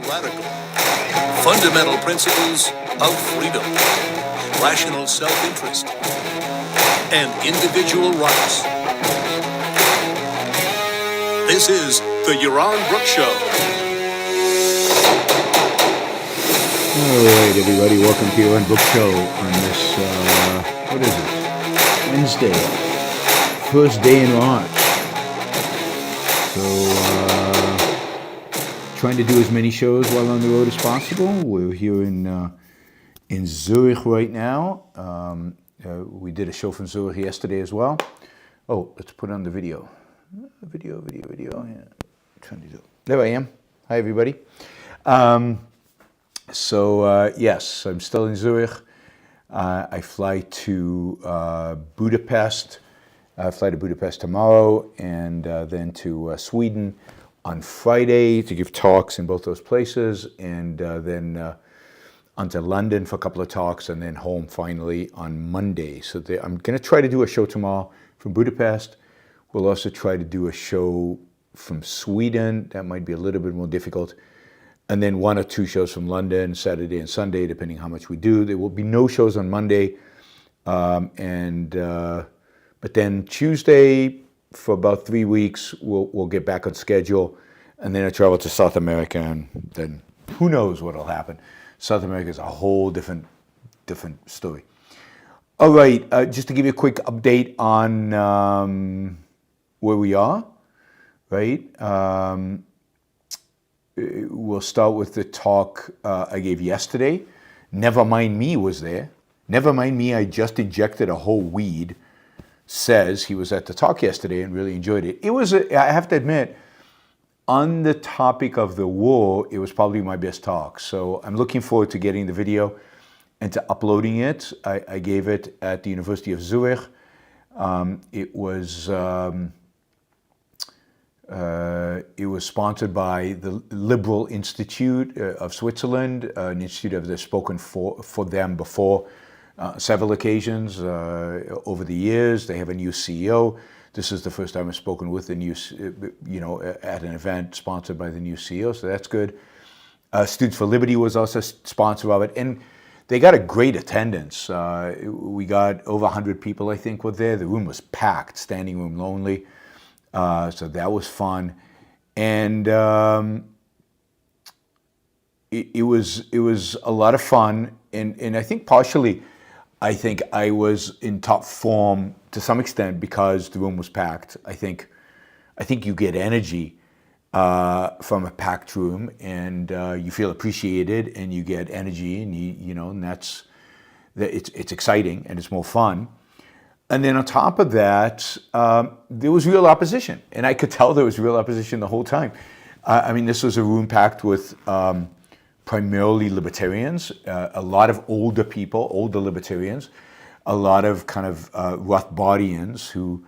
radical. Fundamental principles of freedom, rational self-interest, and individual rights. This is the Yaron Brook Show. All right, everybody, welcome to Yaron Brook Show on this, what is it? Wednesday, first day in March. So, trying to do as many shows while on the road as possible. We're here in Zurich right now. We did a show from Zurich yesterday as well. Oh, let's put on the video. Video. Yeah, trying to do. There I am. Hi, everybody. Yes, I'm still in Zurich. I fly to Budapest. I fly to Budapest tomorrow, and then to Sweden on Friday to give talks in both those places, and then on to London for a couple of talks, and then home finally on Monday. So I'm going to try to do a show tomorrow from Budapest. We'll also try to do a show from Sweden. That might be a little bit more difficult. And then 1 or 2 shows from London, Saturday and Sunday, depending how much we do. There will be no shows on Monday. But then Tuesday, for about 3 weeks, we'll get back on schedule. And then I travel to South America, and then who knows what will happen. South America is a whole different story. All right, just to give you a quick update on where we are, right? We'll start with the talk I gave yesterday. Never Mind Me was there. Never Mind Me, I just injected a whole weed, says he was at the talk yesterday and really enjoyed it. It was, I have to admit, on the topic of the war, it was probably my best talk. So I'm looking forward to getting the video and to uploading it. I gave it at the University of Zurich. It was sponsored by the Liberal Institute of Switzerland, an institute that has spoken for them before several occasions over the years. They have a new CEO. This is the first time I've spoken with the new, at an event sponsored by the new CEO, so that's good. Students for Liberty was also sponsor of it, and they got a great attendance. We got over 100 people, I think, were there. The room was packed, standing room only. So that was fun, and it was a lot of fun, and I think partially, I was in top form to some extent because the room was packed. I think you get energy from a packed room, and you feel appreciated, and you get energy, and and it's exciting and it's more fun. And then on top of that, there was real opposition, and I could tell there was real opposition the whole time. I mean, this was a room packed with primarily libertarians, a lot of older people, older libertarians, a lot of kind of Rothbardians who,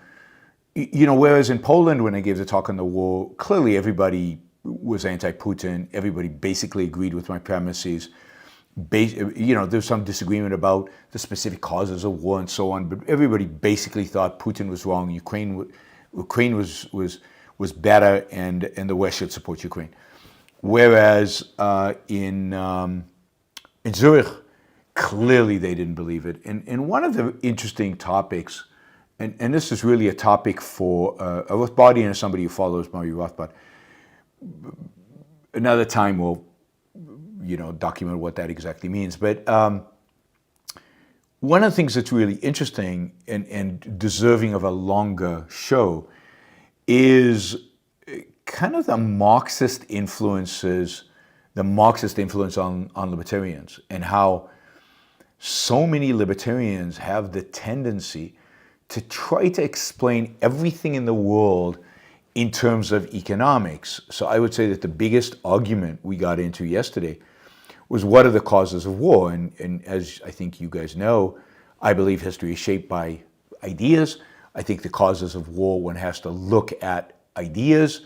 whereas in Poland, when I gave the talk on the war, clearly everybody was anti-Putin, everybody basically agreed with my premises. There's some disagreement about the specific causes of war and so on, but everybody basically thought Putin was wrong, Ukraine was better, and the West should support Ukraine. Whereas in Zurich, clearly they didn't believe it. And one of the interesting topics, and this is really a topic for a Rothbardian or somebody who follows Murray Rothbard. Another time we'll document what that exactly means. But one of the things that's really interesting and deserving of a longer show is kind of the Marxist influence on libertarians, and how so many libertarians have the tendency to try to explain everything in the world in terms of economics. So I would say that the biggest argument we got into yesterday was, what are the causes of war? And as I think you guys know, I believe history is shaped by ideas. I think the causes of war, one has to look at ideas.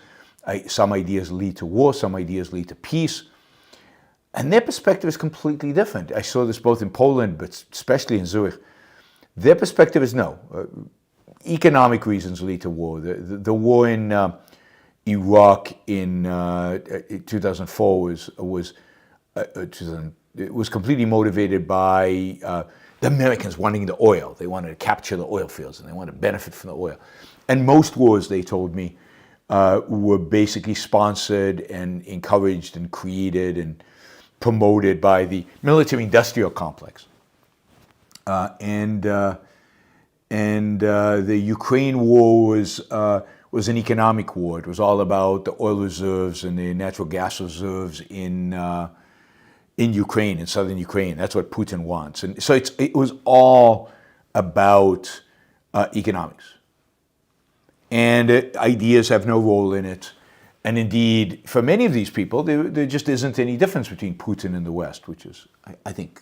Some ideas lead to war, some ideas lead to peace. And their perspective is completely different. I saw this both in Poland, but especially in Zurich. Their perspective is no. Economic reasons lead to war. The war in Iraq in 2004 it was completely motivated by the Americans wanting the oil. They wanted to capture the oil fields and they wanted to benefit from the oil. And most wars, they told me, were basically sponsored and encouraged and created and promoted by the military-industrial complex. And the Ukraine war was an economic war. It was all about the oil reserves and the natural gas reserves in Ukraine, in southern Ukraine. That's what Putin wants. And so it was all about economics. And ideas have no role in it. And indeed, for many of these people, there just isn't any difference between Putin and the West, which is, I think,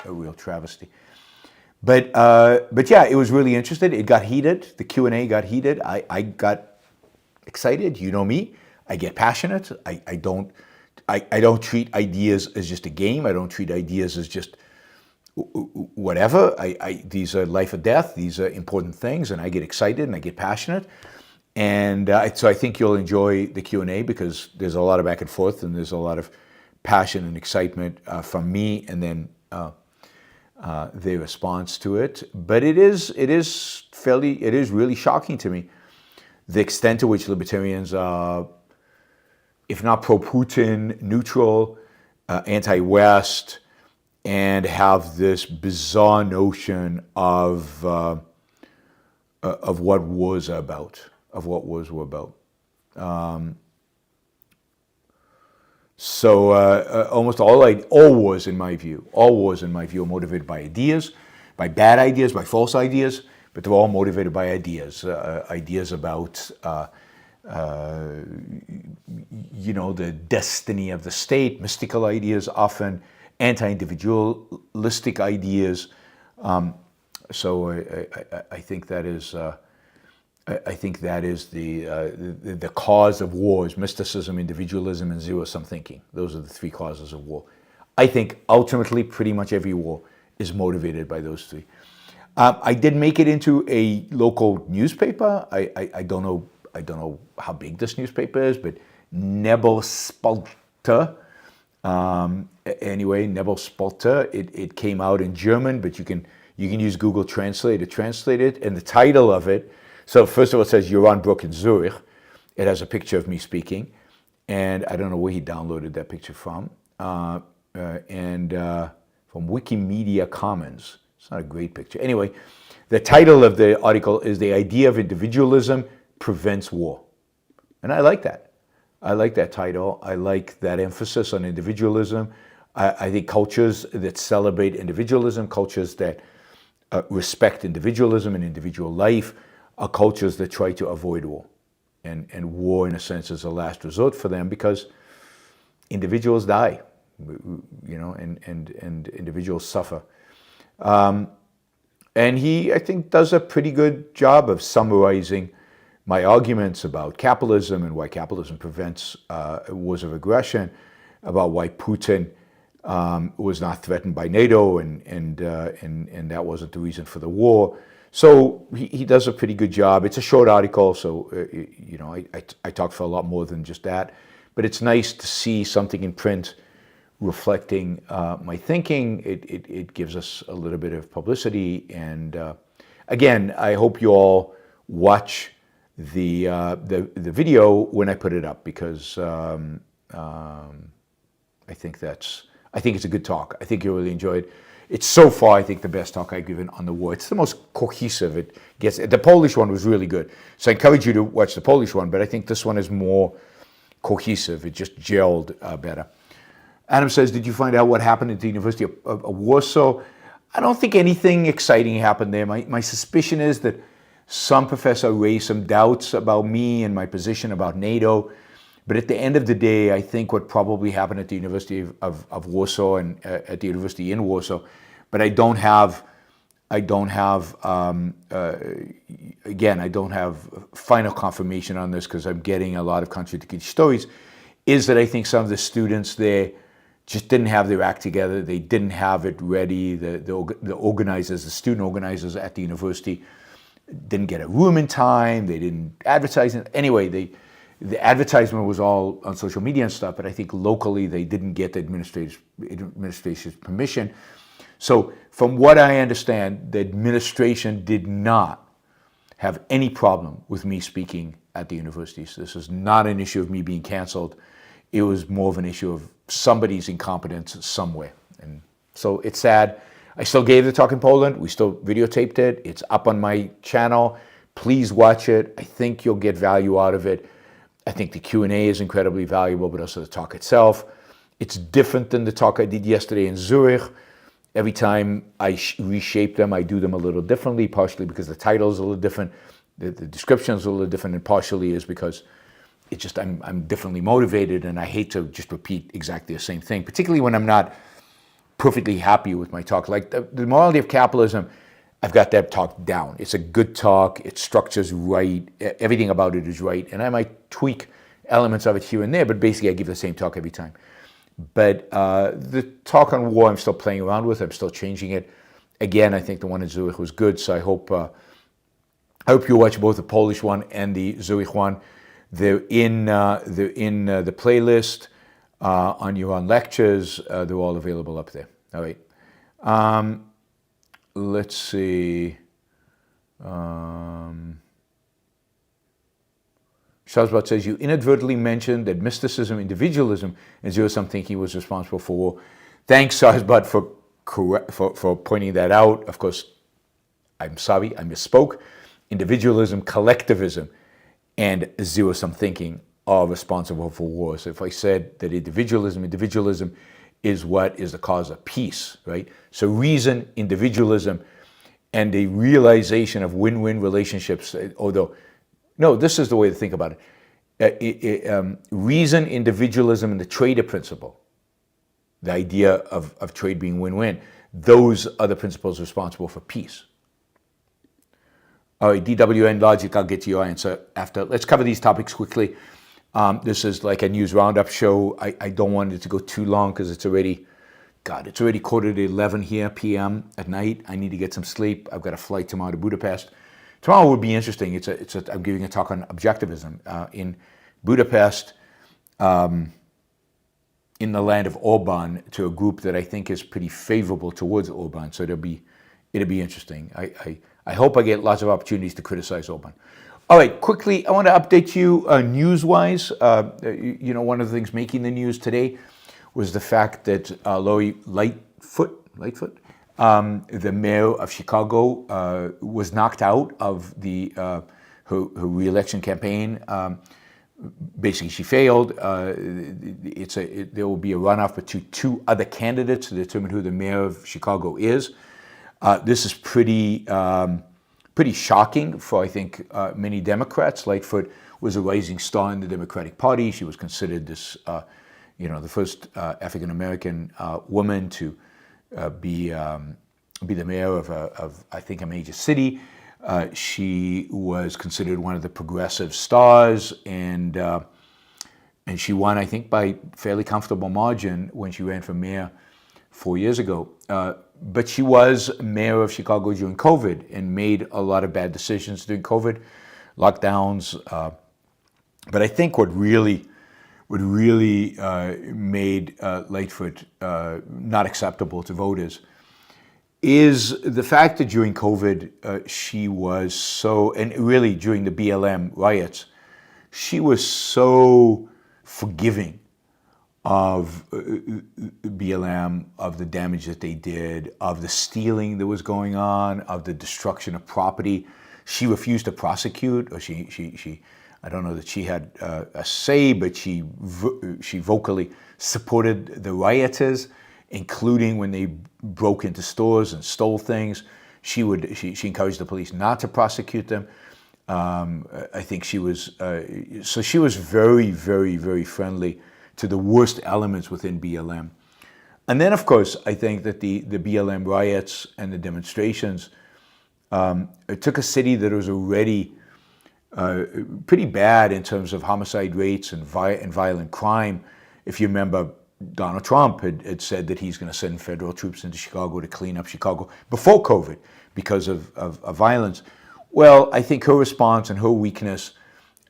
a real travesty. But yeah, it was really interesting. It got heated. The Q&A got heated. I got excited. You know me. I get passionate. I don't treat ideas as just a game. I don't treat ideas as just whatever. These are life or death. These are important things, and I get excited and I get passionate. And so I think you'll enjoy the Q&A because there's a lot of back and forth, and there's a lot of passion and excitement from me, and then their response to it. But it is really shocking to me the extent to which libertarians are, if not pro-Putin, neutral, anti-West, and have this bizarre notion of what wars are about, of what wars were about. So almost all wars, in my view, are motivated by ideas, by bad ideas, by false ideas, but they're all motivated by ideas, ideas about the destiny of the state, mystical ideas, often anti-individualistic ideas. So I think that is the cause of wars: mysticism, individualism, and zero-sum thinking. Those are the three causes of war. I think ultimately, pretty much every war is motivated by those three. I did make it into a local newspaper. I don't know how big this newspaper is, but Nebelspalter. Anyway, Nebelspalter. It came out in German, but you can use Google Translate to translate it. And the title of it. So first of all, it says Yaron Brook in Zurich. It has a picture of me speaking, and I don't know where he downloaded that picture from. And from Wikimedia Commons. It's not a great picture. Anyway, the title of the article is "The Idea of Individualism Prevents War." And I like that. I like that title. I like that emphasis on individualism. I think cultures that celebrate individualism, cultures that respect individualism and individual life, are cultures that try to avoid war. And war, in a sense, is a last resort for them because individuals die, and individuals suffer. And he, I think, does a pretty good job of summarizing my arguments about capitalism and why capitalism prevents wars of aggression, about why Putin was not threatened by NATO, and that wasn't the reason for the war. So he does a pretty good job. It's a short article, so I talk for a lot more than just that. But it's nice to see something in print reflecting my thinking. It gives us a little bit of publicity. And again, I hope you all watch the video when I put it up, because I think it's a good talk. I think you'll really enjoy it. It's so far, I think, the best talk I've given on the war. It's the most cohesive. The Polish one was really good. So I encourage you to watch the Polish one, but I think this one is more cohesive. It just gelled better. Adam says, did you find out what happened at the University of Warsaw? I don't think anything exciting happened there. My suspicion is that some professor raised some doubts about me and my position about NATO. But at the end of the day, I think what probably happened at the University of Warsaw and at the university in Warsaw, but I don't have final confirmation on this because I'm getting a lot of contradictory stories, is that I think some of the students there just didn't have their act together. They didn't have it ready. The organizers, the student organizers at the university didn't get a room in time. They didn't advertise it. Anyway, the advertisement was all on social media and stuff, but I think locally they didn't get the administration's permission. So from what I understand, the administration did not have any problem with me speaking at the universities. This is not an issue of me being canceled. It was more of an issue of somebody's incompetence somewhere. And so it's sad. I still gave the talk in Poland. We still videotaped it. It's up on my channel. Please watch it. I think you'll get value out of it. I think the Q&A is incredibly valuable, but also the talk itself. It's different than the talk I did yesterday in Zurich. Every time I reshape them, I do them a little differently, partially because the title is a little different, the description is a little different, and partially is because it's just I'm differently motivated, and I hate to just repeat exactly the same thing, particularly when I'm not perfectly happy with my talk. Like the morality of capitalism, I've got that talk down. It's a good talk. It structure's right. Everything about it is right. And I might tweak elements of it here and there, but basically I give the same talk every time. But the talk on war, I'm still playing around with. I'm still changing it. Again, I think the one in Zurich was good. So I hope you watch both the Polish one and the Zurich one. They're in the playlist on Yaron lectures. They're all available up there. All right. Let's see. Shazbot says, you inadvertently mentioned that mysticism, individualism, and zero-sum thinking was responsible for war. Thanks, Shazbot, for pointing that out. Of course, I'm sorry, I misspoke. Individualism, collectivism, and zero-sum thinking are responsible for war. So if I said that individualism is what is the cause of peace, right? So reason, individualism, and the realization of win-win relationships, although, no, this is the way to think about it. Reason, individualism, and the trader principle, the idea of trade being win-win, those are the principles responsible for peace. All right, DWN logic, I'll get to your answer after. Let's cover these topics quickly. This is like a news roundup show. I don't want it to go too long because it's already quarter to 11 here p.m. at night. I need to get some sleep. I've got a flight tomorrow to Budapest. Tomorrow would be interesting. I'm giving a talk on objectivism in Budapest, in the land of Orban, to a group that I think is pretty favorable towards Orban. So it'll be interesting. I hope I get lots of opportunities to criticize Orban. All right, quickly, I want to update you news-wise. One of the things making the news today was the fact that Lori Lightfoot, the mayor of Chicago, was knocked out of her re-election campaign. Basically, she failed. There will be a runoff between two other candidates to determine who the mayor of Chicago is. This is pretty shocking for, I think, many Democrats. Lightfoot was a rising star in the Democratic Party. She was considered the first African-American woman to be the mayor of I think, a major city. She was considered one of the progressive stars, and she won, I think, by fairly comfortable margin when she ran for mayor 4 years ago. But she was mayor of Chicago during COVID and made a lot of bad decisions during COVID, lockdowns. But I think what really made Lightfoot not acceptable to voters is the fact that during COVID, she was so, and really during the BLM riots, she was so forgiving of BLM, of the damage that they did, of the stealing that was going on, of the destruction of property. She refused to prosecute, or she I don't know that she had a say, but she vocally supported the rioters, including when they broke into stores and stole things. She encouraged the police not to prosecute them. I think she was very, very, very friendly to the worst elements within BLM. And then, of course, I think that the BLM riots and the demonstrations, it took a city that was already pretty bad in terms of homicide rates and violent crime. If you remember, Donald Trump had said that he's going to send federal troops into Chicago to clean up Chicago before COVID because of violence. Well, I think her response and her weakness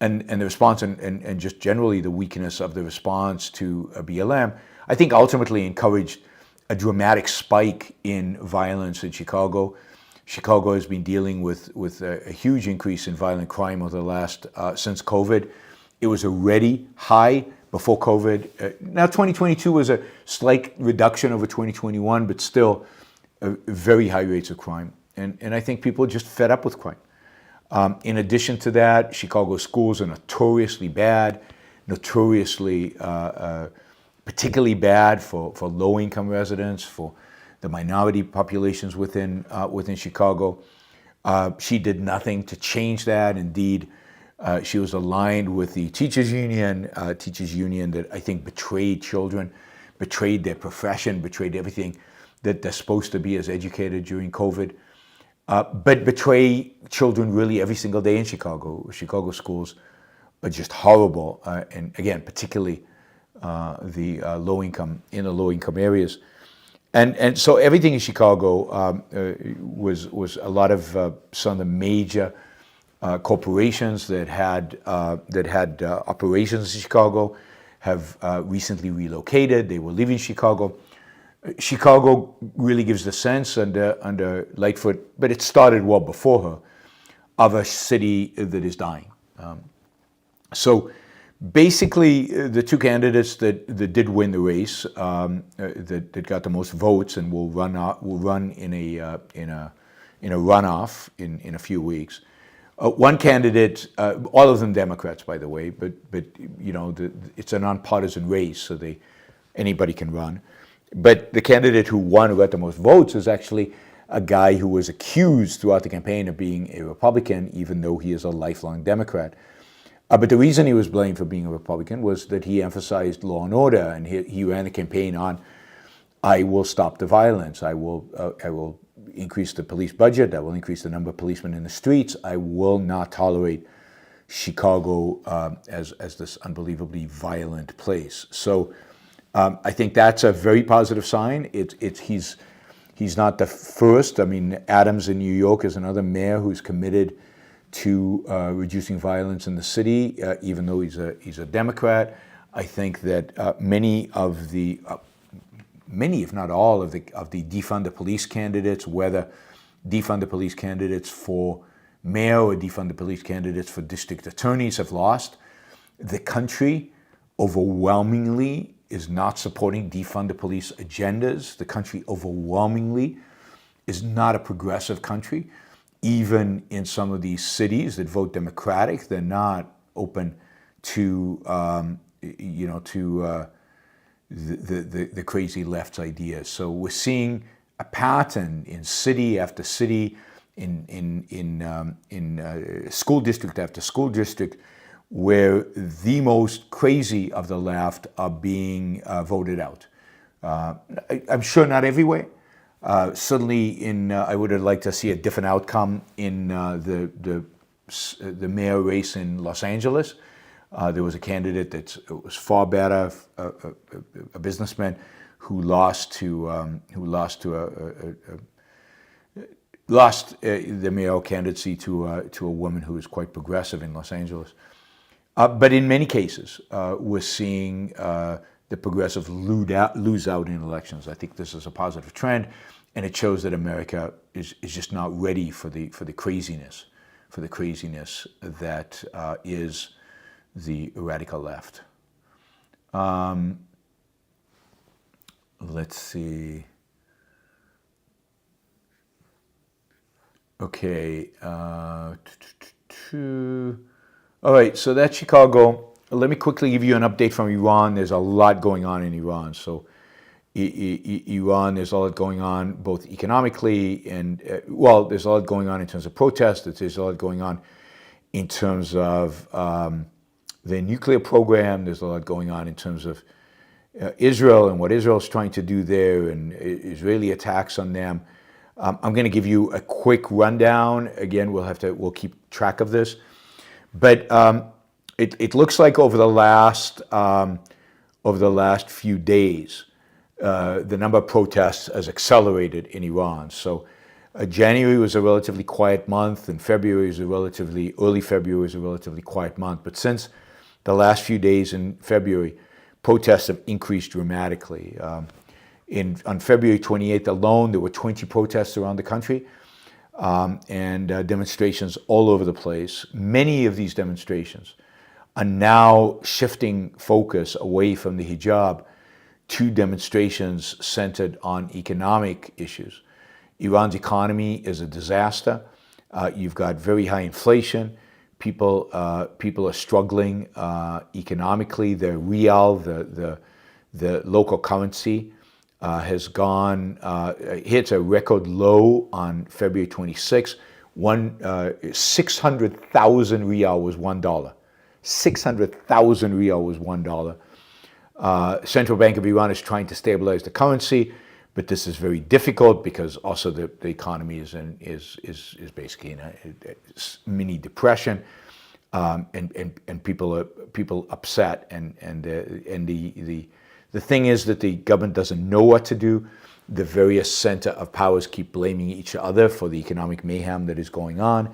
and the response and just generally the weakness of the response to BLM, I think ultimately encouraged a dramatic spike in violence in Chicago. Chicago has been dealing with a huge increase in violent crime over the last, since COVID. It was already high before COVID. Now 2022 was a slight reduction over 2021, but still very high rates of crime. And I think people are just fed up with crime. In addition to that, Chicago schools are notoriously bad, notoriously particularly bad for low-income residents, for the minority populations within Chicago. She did nothing to change that. Indeed, she was aligned with the teachers union that I think betrayed children, betrayed their profession, betrayed everything that they're supposed to be as educated during COVID. But betray children really every single day in Chicago. Chicago schools are just horrible, and again, particularly the low-income areas. And so everything in Chicago was a lot of some of the major corporations that had operations in Chicago have recently relocated. They were leaving Chicago. Chicago really gives the sense under Lightfoot, but it started well before her, of a city that is dying. So basically, the two candidates that did win the race, that got the most votes and will run in a runoff in a few weeks. One candidate, all of them Democrats, by the way, but you know it's a nonpartisan race, so anybody can run. But the candidate who won, who got the most votes, is actually a guy who was accused throughout the campaign of being a Republican, even though he is a lifelong Democrat. But the reason he was blamed for being a Republican was that he emphasized law and order, and he ran the campaign on, I will stop the violence, I will increase the police budget, I will increase the number of policemen in the streets, I will not tolerate Chicago as this unbelievably violent place. So I think that's a very positive sign. He's not the first. I mean, Adams in New York is another mayor who's committed to reducing violence in the city, even though he's a Democrat. I think that many, if not all, of the defund the police candidates, whether defund the police candidates for mayor or defund the police candidates for district attorneys, have lost. The country overwhelmingly is not supporting defund the police agendas. The country overwhelmingly is not a progressive country. Even in some of these cities that vote Democratic, they're not open to the crazy left's ideas. So we're seeing a pattern in city after city, in school district after school district, where the most crazy of the left are being voted out. I'm sure not everywhere. Certainly, I would have liked to see a different outcome in the mayor race in Los Angeles. There was a candidate that was far better, a businessman who lost the mayoral candidacy to a woman who was quite progressive in Los Angeles. But in many cases, we're seeing the progressive lose out in elections. I think this is a positive trend, and it shows that America is just not ready for the craziness that is the radical left. Let's see. Okay. All right, so that's Chicago. Let me quickly give you an update from Iran. There's a lot going on in Iran. So Iran, there's a lot going on both economically and, there's a lot going on in terms of protests. There's a lot going on in terms of the nuclear program. There's a lot going on in terms of Israel and what Israel's trying to do there and Israeli attacks on them. I'm going to give you a quick rundown. Again, we'll keep track of this. But it looks like over the last few days, the number of protests has accelerated in Iran. So January was a relatively quiet month, and early February was a relatively quiet month. But since the last few days in February, protests have increased dramatically. On February 28th alone, there were 20 protests around the country, and demonstrations all over the place. Many of these demonstrations are now shifting focus away from the hijab to demonstrations centered on economic issues. Iran's economy is a disaster. You've got very high inflation. People are struggling economically. The rial, the local currency, has gone, hits a record low on February 26. 600,000 rial was $1. 600,000 rial was $1. Central Bank of Iran is trying to stabilize the currency, but this is very difficult because also the economy is basically in a mini depression, and people are upset, and the thing is that the government doesn't know what to do. The various center of powers keep blaming each other for the economic mayhem that is going on.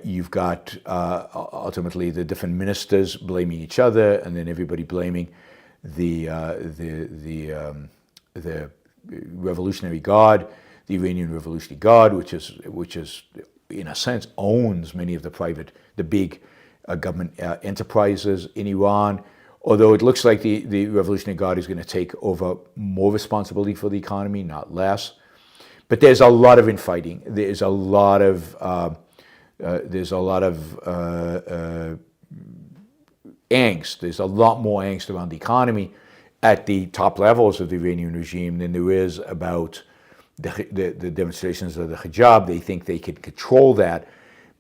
You've got ultimately the different ministers blaming each other, and then everybody blaming the Revolutionary Guard, the Iranian Revolutionary Guard, which is in a sense owns many of the big government enterprises in Iran. Although it looks like the Revolutionary Guard is going to take over more responsibility for the economy, not less. But there's a lot of infighting. There's a lot of angst. There's a lot more angst around the economy at the top levels of the Iranian regime than there is about the demonstrations of the hijab. They think they can control that,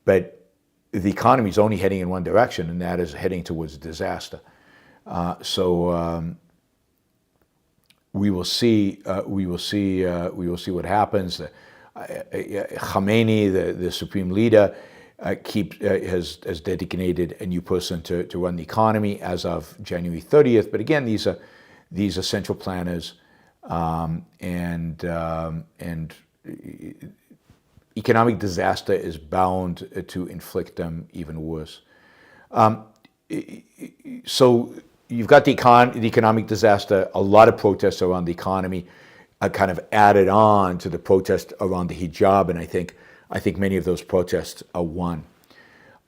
but the economy is only heading in one direction, and that is heading towards disaster. So we will see what happens. Khamenei, the supreme leader, has designated a new person to run the economy as of January 30th. But again, these are central planners, and economic disaster is bound to inflict them even worse. So you've got the economic disaster, a lot of protests around the economy, kind of added on to the protest around the hijab, and I think many of those protests are won.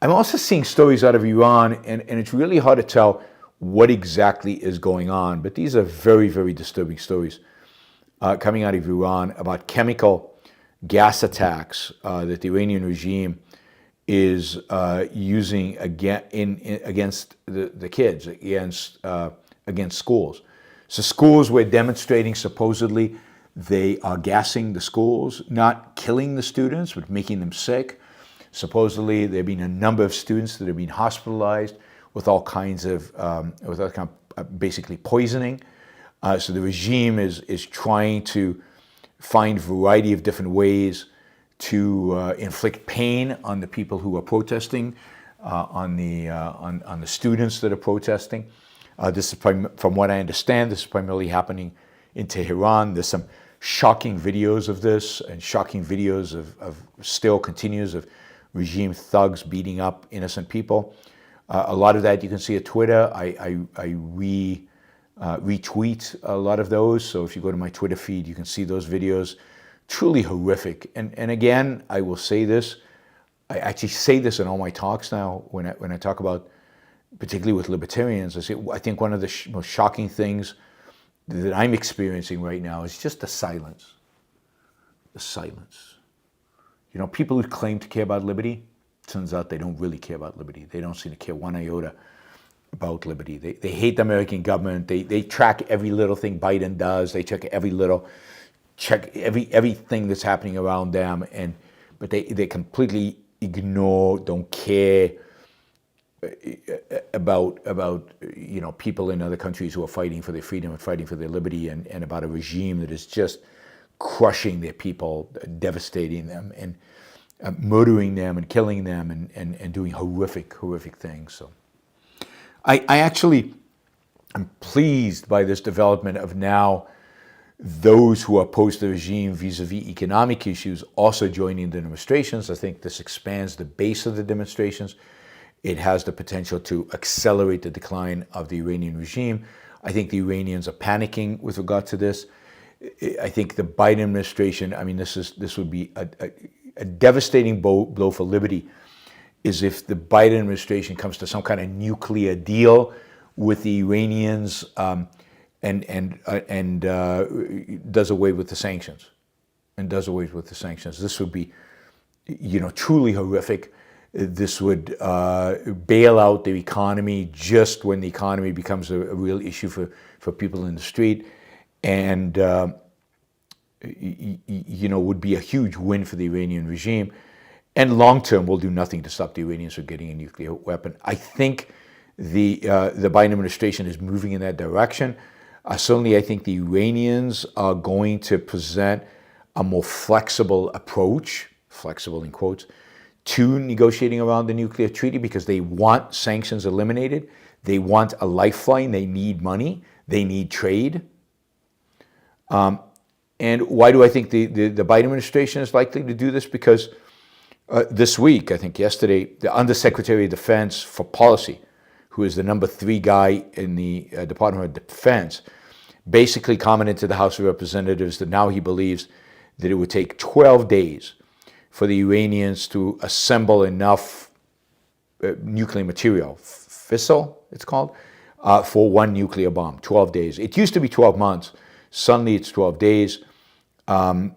I'm also seeing stories out of Iran, and it's really hard to tell what exactly is going on, but these are very, very disturbing stories coming out of Iran about chemical gas attacks that the Iranian regime is using against the kids, against schools. So schools were demonstrating, supposedly they are gassing the schools, not killing the students, but making them sick. Supposedly there have been a number of students that have been hospitalized with all kinds of, basically poisoning. So the regime is trying to find a variety of different ways to inflict pain on the people who are protesting, on the students that are protesting. This is from what I understand, this is primarily happening in Tehran. There's some shocking videos of this, and shocking videos of still continues of regime thugs beating up innocent people. A lot of that you can see at Twitter. I retweet a lot of those. So if you go to my Twitter feed, you can see those videos. Truly horrific. And again, I will say this. I actually say this in all my talks now when I talk about, particularly with libertarians. I think one of the most shocking things that I'm experiencing right now is just the silence. The silence. You know, people who claim to care about liberty, turns out they don't really care about liberty. They don't seem to care one iota about liberty. They hate the American government. They track every little thing Biden does. They check everything that's happening around them, but they completely ignore, don't care about people in other countries who are fighting for their freedom and fighting for their liberty, and about a regime that is just crushing their people, devastating them, and murdering them and killing them, and doing horrific things. So I actually am pleased by this development of now those who are opposed to the regime vis-a-vis economic issues also joining the demonstrations. I think this expands the base of the demonstrations. It has the potential to accelerate the decline of the Iranian regime. I think the Iranians are panicking with regard to this. I think the Biden administration, I mean, this would be a devastating blow for liberty, is if the Biden administration comes to some kind of nuclear deal with the Iranians and does away with the sanctions. This would be, truly horrific. This would bail out the economy just when the economy becomes a real issue for people in the street, and would be a huge win for the Iranian regime. And long term, will do nothing to stop the Iranians from getting a nuclear weapon. I think the Biden administration is moving in that direction. Certainly, I think the Iranians are going to present a more flexible approach, flexible in quotes, to negotiating around the nuclear treaty, because they want sanctions eliminated. They want a lifeline. They need money. They need trade. And why do I think the Biden administration is likely to do this? Because this week, I think yesterday, the Undersecretary of Defense for Policy, who is the number 3 guy in the Department of Defense, basically commented to the House of Representatives that now he believes that it would take 12 days for the Iranians to assemble enough nuclear material, fissile it's called, for one nuclear bomb. 12 days. It used to be 12 months. Suddenly it's 12 days. I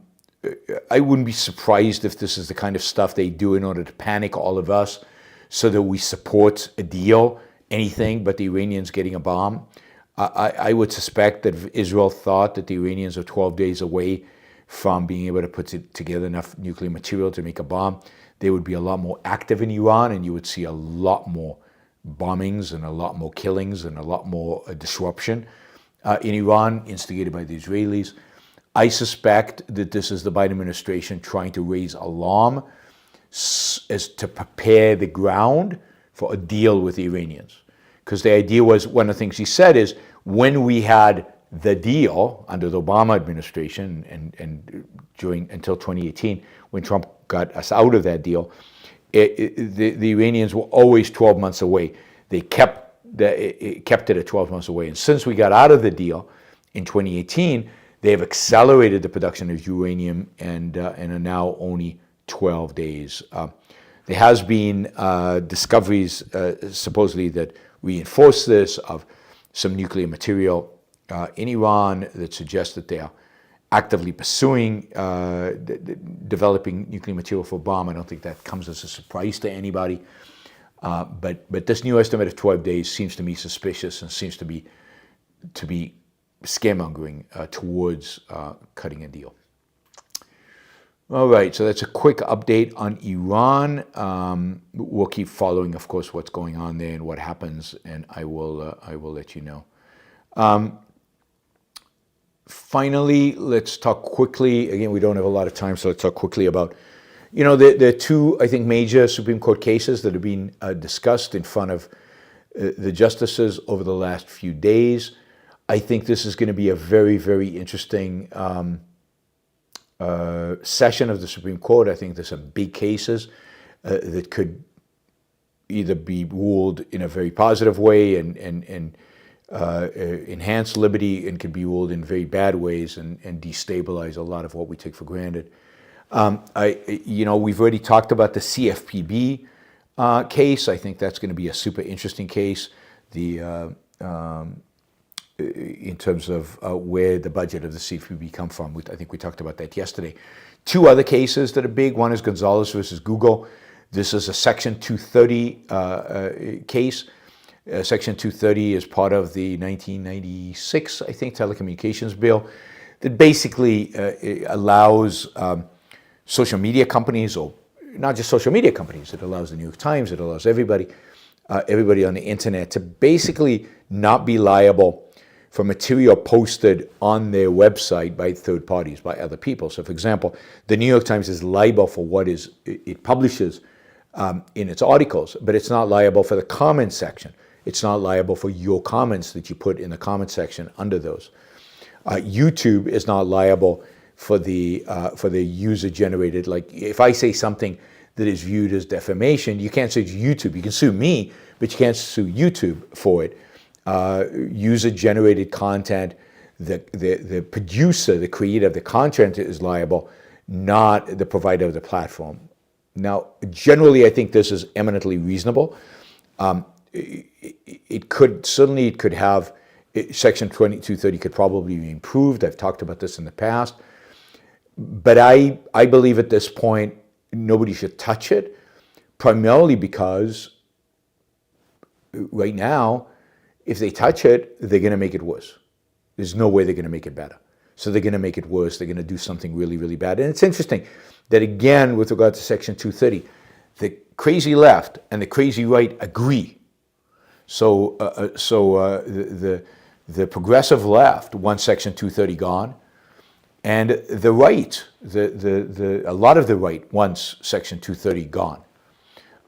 wouldn't be surprised if this is the kind of stuff they do in order to panic all of us so that we support a deal, anything but the Iranians getting a bomb. I would suspect that if Israel thought that the Iranians are 12 days away from being able to put together enough nuclear material to make a bomb, they would be a lot more active in Iran, and you would see a lot more bombings and a lot more killings and a lot more disruption in Iran, instigated by the Israelis. I suspect that this is the Biden administration trying to raise alarm as to prepare the ground for a deal with the Iranians. Because the idea was, one of the things he said is, when we had the deal under the Obama administration and until 2018, when Trump got us out of that deal, the Iranians were always 12 months away. They kept it at 12 months away. And since we got out of the deal in 2018, they have accelerated the production of uranium and are now only 12 days. There has been discoveries supposedly that reinforce this, of some nuclear material in Iran that suggests that they are actively pursuing developing nuclear material for a bomb. I don't think that comes as a surprise to anybody. But this new estimate of 12 days seems to me suspicious and seems to be scaremongering towards cutting a deal. All right, so that's a quick update on Iran. We'll keep following, of course, what's going on there and what happens, and I will let you know. Finally, let's talk quickly. Again, we don't have a lot of time, so let's talk quickly about, there are two, I think, major Supreme Court cases that have been discussed in front of the justices over the last few days. I think this is going to be a very, very interesting session of the Supreme Court. I think there's some big cases that could either be ruled in a very positive way and enhance liberty, and could be ruled in very bad ways and destabilize a lot of what we take for granted. We've already talked about the CFPB case. I think that's going to be a super interesting case. In terms of where the budget of the CFPB come from. I think we talked about that yesterday. Two other cases that are big. One is Gonzalez versus Google. This is a Section 230 case. Section 230 is part of the 1996, I think, telecommunications bill that basically allows social media companies, or not just social media companies, it allows the New York Times, it allows everybody on the internet to basically not be liable for material posted on their website by third parties, by other people. So, for example, the New York Times is liable for what it publishes in its articles, but it's not liable for the comment section. It's not liable for your comments that you put in the comment section under those. YouTube is not liable for the user-generated. Like if I say something that is viewed as defamation, you can't sue YouTube. You can sue me, but you can't sue YouTube for it. User-generated content, the producer, the creator of the content is liable, not the provider of the platform. Now, generally, I think this is eminently reasonable. It could have, Section 2230 could probably be improved. I've talked about this in the past. But I believe at this point, nobody should touch it, primarily because right now, if they touch it, they're going to make it worse. There's no way they're going to make it better. So they're going to make it worse. They're going to do something really, really bad. And it's interesting that, again, with regard to Section 230, the crazy left and the crazy right agree. So, the progressive left wants Section 230 gone, and the right, a lot of the right wants Section 230 gone.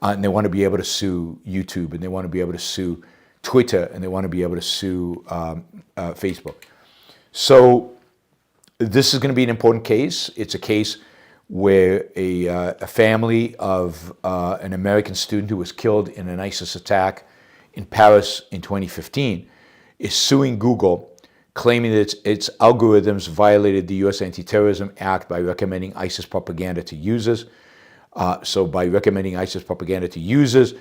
And they want to be able to sue YouTube, and they want to be able to sue Twitter, and they want to be able to sue Facebook. So this is going to be an important case. It's a case where a family of an American student who was killed in an ISIS attack in Paris in 2015 is suing Google, claiming that its algorithms violated the U.S. Anti-Terrorism Act by recommending ISIS propaganda to users. So by recommending ISIS propaganda to users,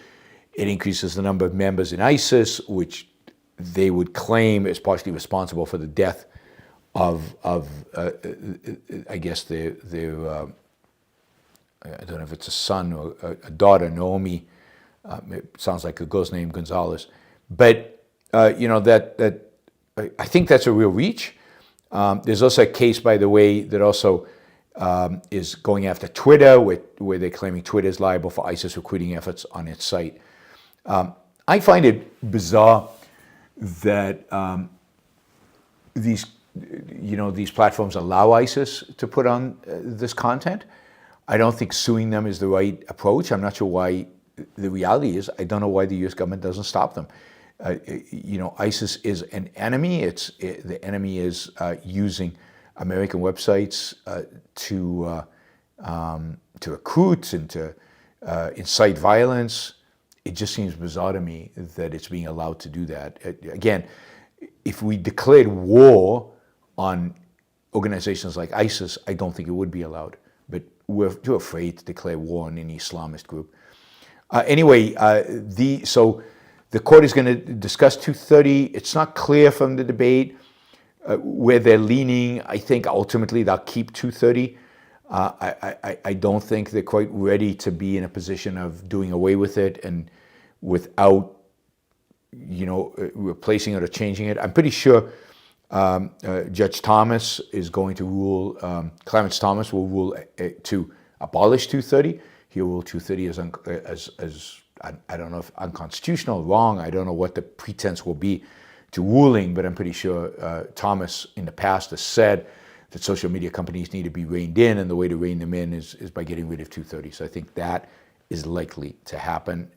it increases the number of members in ISIS, which they would claim is partially responsible for the death of I guess their I don't know if it's a son or a daughter, Naomi. It sounds like a girl's name, Gonzalez. But that I think that's a real reach. There's also a case, by the way, that also is going after Twitter, where they're claiming Twitter is liable for ISIS recruiting efforts on its site. I find it bizarre that these platforms allow ISIS to put on this content. I don't think suing them is the right approach. I'm not sure why. The reality is, I don't know why the U.S. government doesn't stop them. ISIS is an enemy. The enemy is using American websites to recruit and to incite violence. It just seems bizarre to me that it's being allowed to do that. Again, if we declared war on organizations like ISIS, I don't think it would be allowed. But we're too afraid to declare war on any Islamist group. So the court is going to discuss 230. It's not clear from the debate where they're leaning. I think ultimately they'll keep 230. I don't think they're quite ready to be in a position of doing away with it and without, replacing it or changing it. I'm pretty sure Judge Thomas is going to rule, Clarence Thomas will rule to abolish 230. He'll rule 230 as I don't know if unconstitutional or wrong. I don't know what the pretense will be to ruling, but I'm pretty sure Thomas in the past has said that social media companies need to be reined in, and the way to rein them in is by getting rid of 230. So I think that is likely to happen,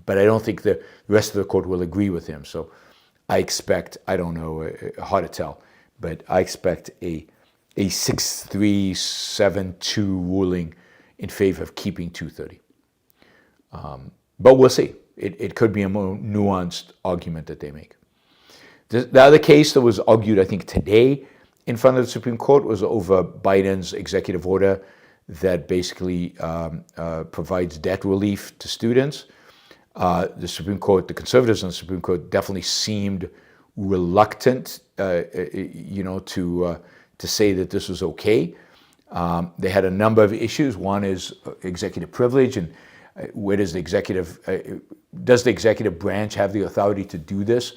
but I don't think the rest of the court will agree with him. So I expect, I don't know, hard to tell, but I expect a 6-3, 7-2 ruling in favor of keeping 230. But we'll see. It could be a more nuanced argument that they make. The other case that was argued, I think, today in front of the Supreme Court was over Biden's executive order that basically provides debt relief to students. The Supreme Court, the conservatives on the Supreme Court definitely seemed reluctant, to say that this was okay. They had a number of issues. One is executive privilege, and where does the executive branch have the authority to do this,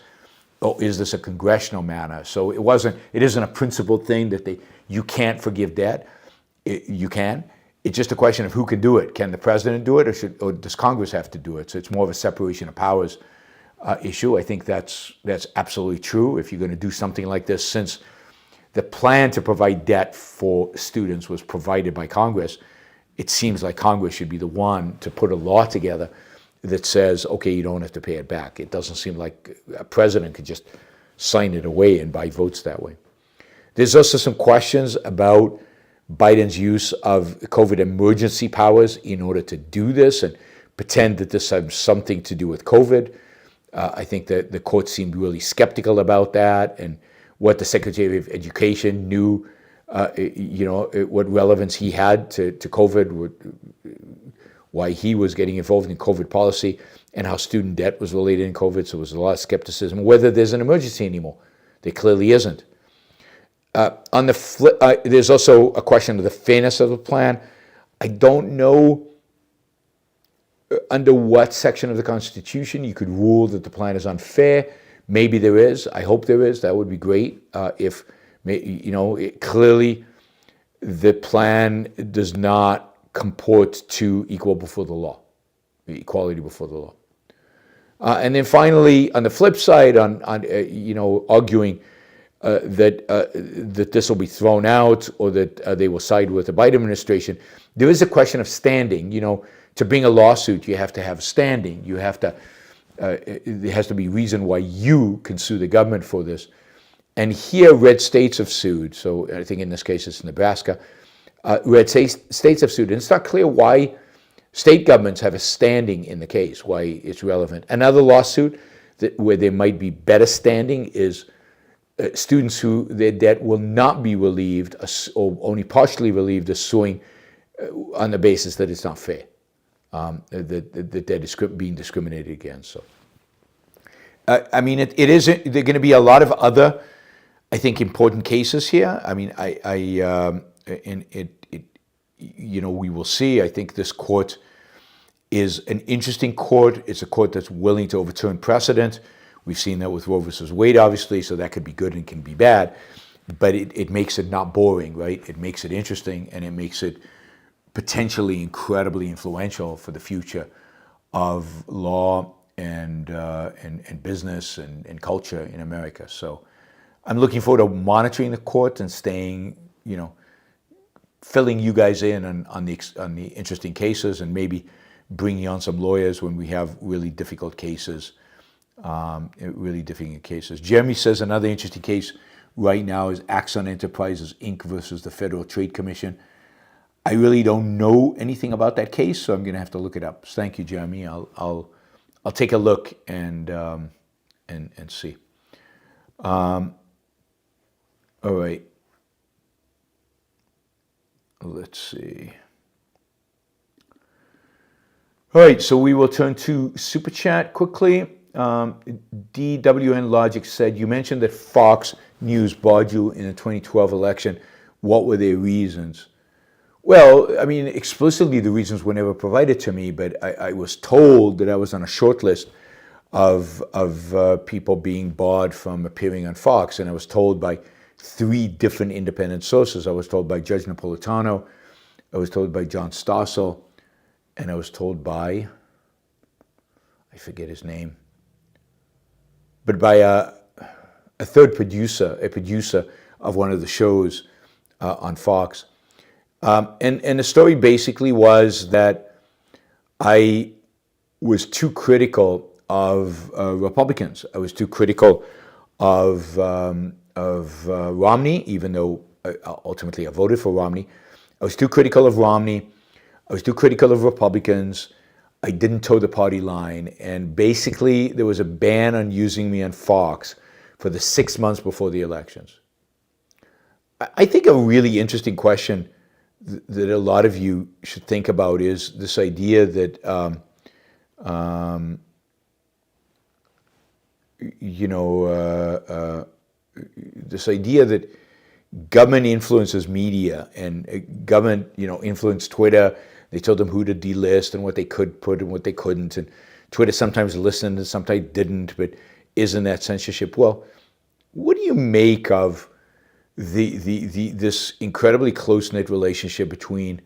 or is this a congressional matter? So it isn't a principled thing that you can't forgive debt. You can. It's just a question of who can do it. Can the president do it, or does Congress have to do it? So it's more of a separation of powers issue. I think that's absolutely true. If you're going to do something like this, since the plan to provide debt for students was provided by Congress, it seems like Congress should be the one to put a law together that says, okay, you don't have to pay it back. It doesn't seem like a president could just sign it away and buy votes that way. There's also some questions about Biden's use of COVID emergency powers in order to do this and pretend that this has something to do with COVID. I think that the court seemed really skeptical about that, and what the Secretary of Education knew, what relevance he had to COVID, why he was getting involved in COVID policy, and how student debt was related in COVID. So there was a lot of skepticism whether there's an emergency anymore. There clearly isn't. On the flip, there's also a question of the fairness of the plan. I don't know under what section of the Constitution you could rule that the plan is unfair. Maybe there is. I hope there is. That would be great. If clearly the plan does not comport to equal before the law, equality before the law. And then finally, on the flip side, on arguing that this will be thrown out or that they will side with the Biden administration, there is a question of standing. To bring a lawsuit, you have to have standing. You have to. There has to be reason why you can sue the government for this. And here, red states have sued. So I think in this case it's Nebraska. Red states have sued, and it's not clear why state governments have a standing in the case, why it's relevant. Another lawsuit where there might be better standing is students who their debt will not be relieved or only partially relieved are suing on the basis that it's not fair, that they're being discriminated against. So, it isn't. There are going to be a lot of other, I think, important cases here. We will see. I think this court is an interesting court. It's a court that's willing to overturn precedent. We've seen that with Roe versus Wade, obviously, so that could be good and can be bad. But it makes it not boring, right? It makes it interesting, and it makes it potentially incredibly influential for the future of law and business and culture in America. So I'm looking forward to monitoring the court and staying, filling you guys in on the interesting cases, and maybe bringing on some lawyers when we have really difficult cases. Jeremy says another interesting case right now is Axon Enterprises Inc. versus the Federal Trade Commission. I really don't know anything about that case, so I'm going to have to look it up. So thank you, Jeremy. I'll take a look and see. All right. Let's see. All right, so we will turn to Super Chat quickly. DWN Logic said, you mentioned that Fox News barred you in the 2012 election. What were their reasons? Well, explicitly the reasons were never provided to me, but I was told that I was on a short list of people being barred from appearing on Fox, and I was told by 3 different independent sources. I was told by Judge Napolitano, I was told by John Stossel, and I was told by, I forget his name, but by a third producer, a producer of one of the shows on Fox. And the story basically was that I was too critical of Republicans. I was too critical of Romney, even though ultimately I voted for Romney. I was too critical of Romney. I was too critical of Republicans. I didn't toe the party line. And basically there was a ban on using me on Fox for the 6 months before the elections. I think a really interesting question that a lot of you should think about is this idea that, this idea that government influences media and government, influenced Twitter. They told them who to delist and what they could put and what they couldn't. And Twitter sometimes listened and sometimes didn't, but isn't that censorship? Well, what do you make of this incredibly close-knit relationship between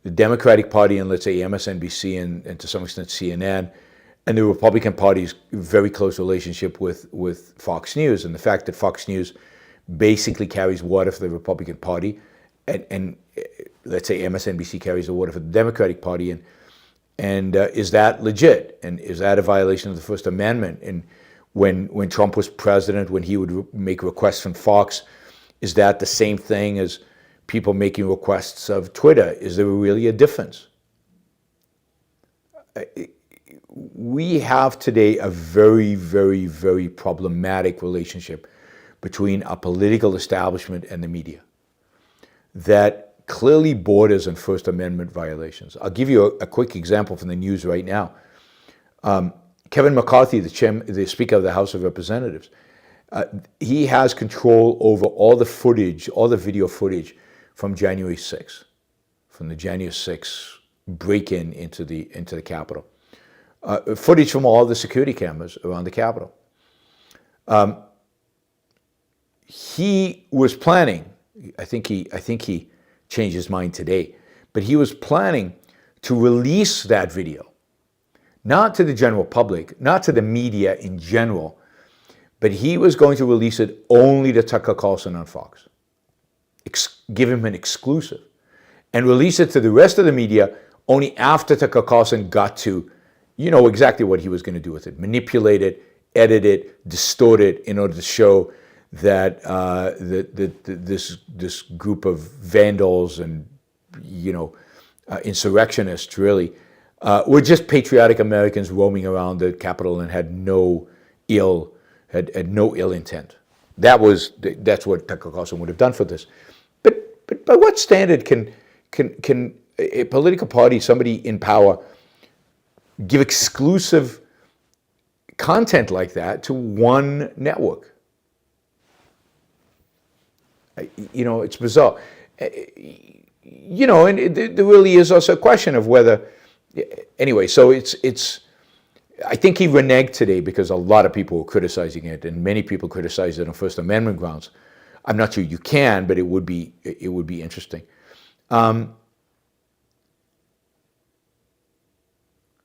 the Democratic Party and, let's say, MSNBC and to some extent CNN, and the Republican Party's very close relationship with Fox News, and the fact that Fox News basically carries water for the Republican Party, and let's say MSNBC carries the water for the Democratic Party, and is that legit? And is that a violation of the First Amendment? And when Trump was president, when he would make requests from Fox Is that the same thing as people making requests of Twitter? Is there really a difference? We have today a very, very, very problematic relationship between our political establishment and the media that clearly borders on First Amendment violations. I'll give you a quick example from the news right now. Kevin McCarthy, the Speaker of the House of Representatives, he has control over all the footage, all the video footage from January 6th, from the January 6th break-in into the Capitol. Footage from all the security cameras around the Capitol. He was planning, I think he changed his mind today, but he was planning to release that video, not to the general public, not to the media in general, but he was going to release it only to Tucker Carlson on Fox, give him an exclusive, and release it to the rest of the media only after Tucker Carlson got to, you know exactly what he was going to do with it, manipulate it, edit it, distort it in order to show that this group of vandals and, you know, insurrectionists really were just patriotic Americans roaming around the Capitol and had no ill intent. That's what Tucker Carlson would have done for this. But by what standard can a political party, somebody in power, give exclusive content like that to one network? You know, it's bizarre. You know, and there really is also a question of whether. Anyway, so it's. I think he reneged today because a lot of people were criticizing it, and many people criticized it on First Amendment grounds. I'm not sure you can, but it would be interesting.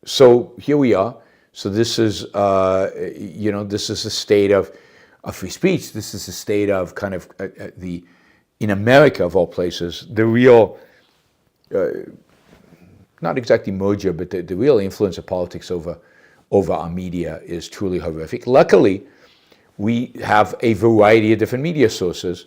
So here we are. So this is, you know, this is a state of free speech. This is a state of kind of in America of all places, the real, not exactly merger, but the real influence of politics over our media is truly horrific. Luckily, we have a variety of different media sources,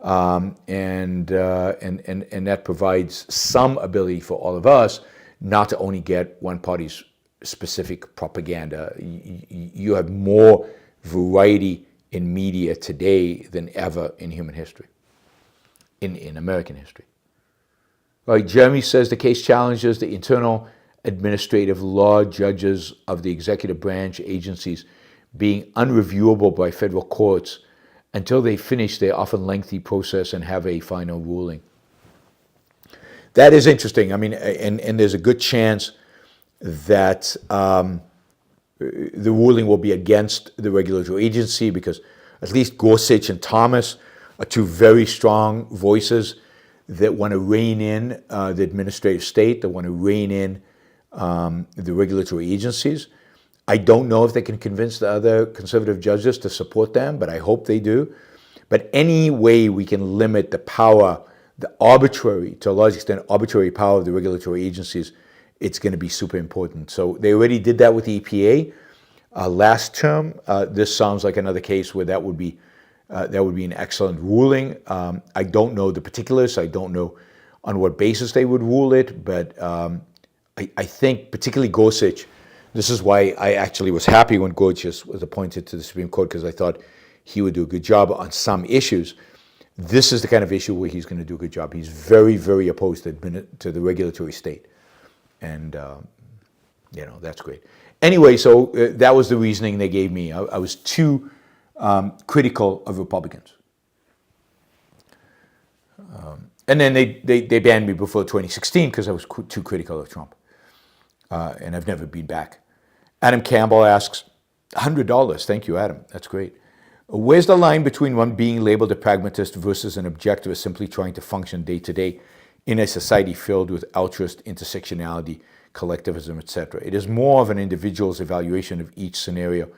and that provides some ability for all of us not to only get one party's specific propaganda. You have more variety in media today than ever in human history, in American history. Right, Jeremy says the case challenges the internal administrative law judges of the executive branch agencies being unreviewable by federal courts until they finish their often lengthy process and have a final ruling. That is interesting. I mean, and there's a good chance that the ruling will be against the regulatory agency because at least Gorsuch and Thomas are two very strong voices that want to rein in the administrative state, that want to rein in the regulatory agencies. I don't know if they can convince the other conservative judges to support them, but I hope they do. But any way we can limit the power, the arbitrary, to a large extent, arbitrary power of the regulatory agencies, it's going to be super important. So they already did that with the EPA last term. This sounds like another case where that would be an excellent ruling. I don't know the particulars. I don't know on what basis they would rule it, but I think particularly Gorsuch. This is why I actually was happy when Gorsuch was appointed to the Supreme Court, because I thought he would do a good job on some issues. This is the kind of issue where he's going to do a good job. He's very, very opposed to the regulatory state. And, you know, that's great. Anyway, so that was the reasoning they gave me. I was too critical of Republicans. And then they banned me before 2016 because I was too critical of Trump. And I've never been back. Adam Campbell asks, $100. Thank you, Adam. That's great. Where's the line between one being labeled a pragmatist versus an objectivist simply trying to function day to day in a society filled with altruist intersectionality, collectivism, etc.? It is more of an individual's evaluation of each scenario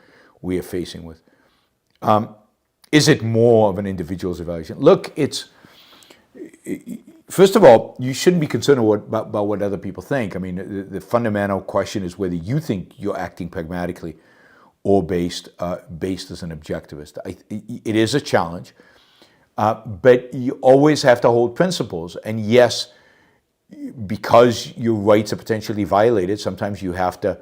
we are facing with. Is it more of an individual's evaluation? Look, first of all, you shouldn't be concerned about what other people think. I mean, the fundamental question is whether you think you're acting pragmatically or based as an objectivist. It is a challenge. But you always have to hold principles. And yes, because your rights are potentially violated, sometimes you have to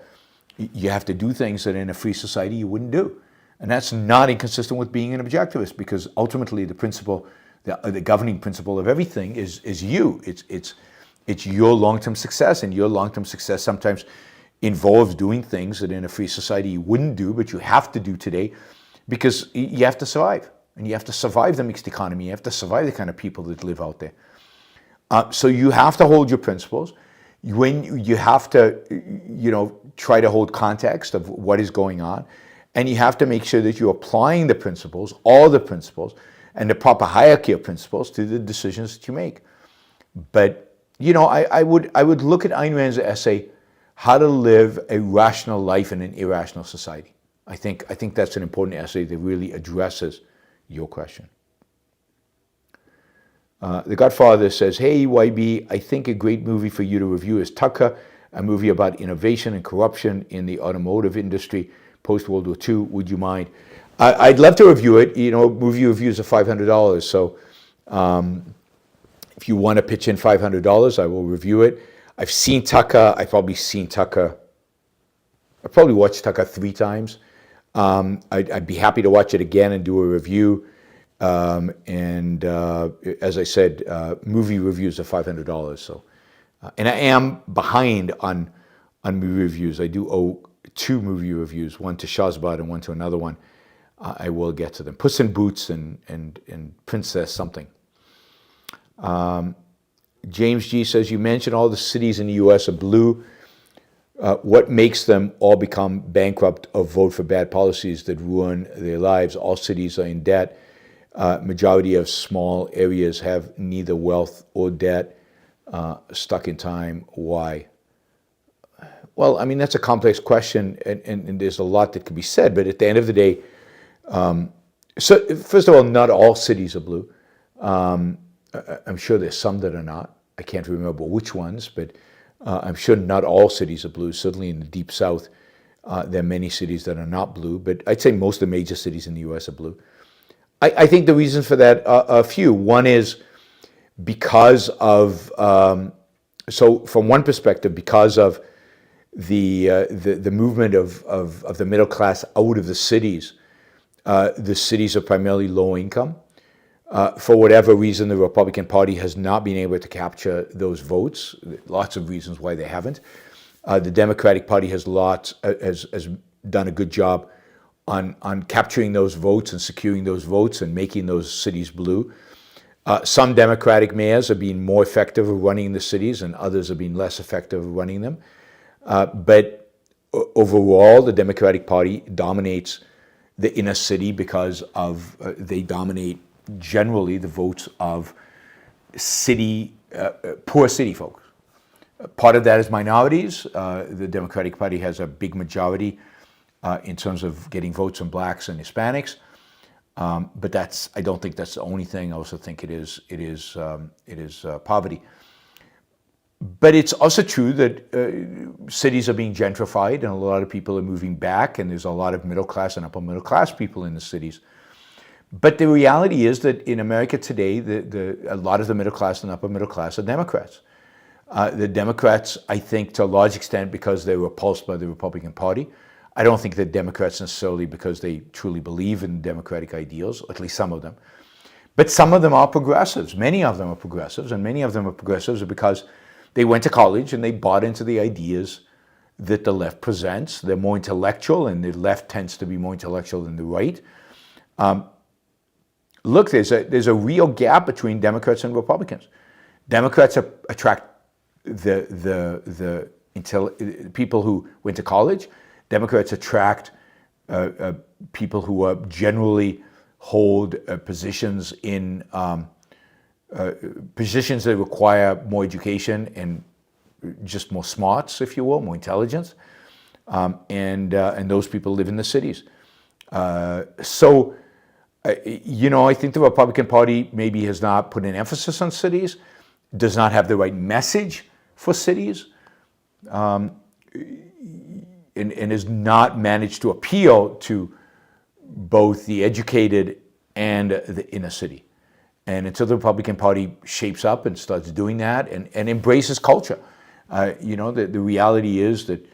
do things that in a free society you wouldn't do. And that's not inconsistent with being an objectivist, because ultimately the principle, the governing principle of everything is you. It's your long-term success, and your long-term success sometimes involves doing things that in a free society you wouldn't do, but you have to do today because you have to survive. And you have to survive the mixed economy. You have to survive the kind of people that live out there. So you have to hold your principles. When you have to, try to hold context of what is going on, and you have to make sure that you're applying the principles, all the principles, and the proper hierarchy of principles to the decisions that you make. But I would look at Ayn Rand's essay, "How to Live a Rational Life in an Irrational Society." I think that's an important essay that really addresses your question. The Godfather says, "Hey, YB, I think a great movie for you to review is Tucker, a movie about innovation and corruption in the automotive industry post-World War II. Would you mind?" I'd love to review it. Movie reviews are $500. So if you want to pitch in $500, I will review it. I've seen Tucker. I probably watched Tucker 3 times. I'd be happy to watch it again and do a review. As I said, movie reviews are $500. So, and I am behind on movie reviews. I do owe 2 movie reviews, one to Shazbad and one to another one. I will get to them. Puss in Boots and Princess something. James G says, "You mentioned all the cities in the U.S. are blue. What makes them all become bankrupt or vote for bad policies that ruin their lives? All cities are in debt. Majority of small areas have neither wealth or debt. Stuck in time. Why?" Well, I mean, that's a complex question, and there's a lot that could be said. But at the end of the day, so first of all, not all cities are blue. I'm sure there's some that are not. I can't remember which ones, but I'm sure not all cities are blue. Certainly in the Deep South, there are many cities that are not blue, but I'd say most of the major cities in the U.S. are blue. I think the reasons for that are a few. One is because of, so from one perspective, because of the movement of the middle class out of the cities are primarily low income. For whatever reason, the Republican Party has not been able to capture those votes. Lots of reasons why they haven't. The Democratic Party has done a good job on capturing those votes and securing those votes and making those cities blue. Some Democratic mayors are being more effective at running the cities, and others are being less effective at running them. But overall, the Democratic Party dominates the inner city because of they dominate generally the votes of poor city folks. Part of that is minorities. The Democratic Party has a big majority in terms of getting votes from blacks and Hispanics, but I don't think that's the only thing. I also think it is poverty. But it's also true that cities are being gentrified, and a lot of people are moving back, and there's a lot of middle class and upper middle class people in the cities. But the reality is that in America today, a lot of the middle class and upper middle class are Democrats. The Democrats, I think, to a large extent, because they were repulsed by the Republican Party. I don't think that Democrats necessarily because they truly believe in democratic ideals, at least some of them. But some of them are progressives. Many of them are progressives, and many of them are progressives because they went to college and they bought into the ideas that the left presents. They're more intellectual, and the left tends to be more intellectual than the right. Look, there's a real gap between Democrats and Republicans. Democrats attract the people who went to college. Democrats attract people who generally hold positions in positions that require more education and just more smarts, if you will, more intelligence, and those people live in the cities. I think the Republican Party maybe has not put an emphasis on cities, does not have the right message for cities, and has not managed to appeal to both the educated and the inner city. And until the Republican Party shapes up and starts doing that and embraces culture, the reality is that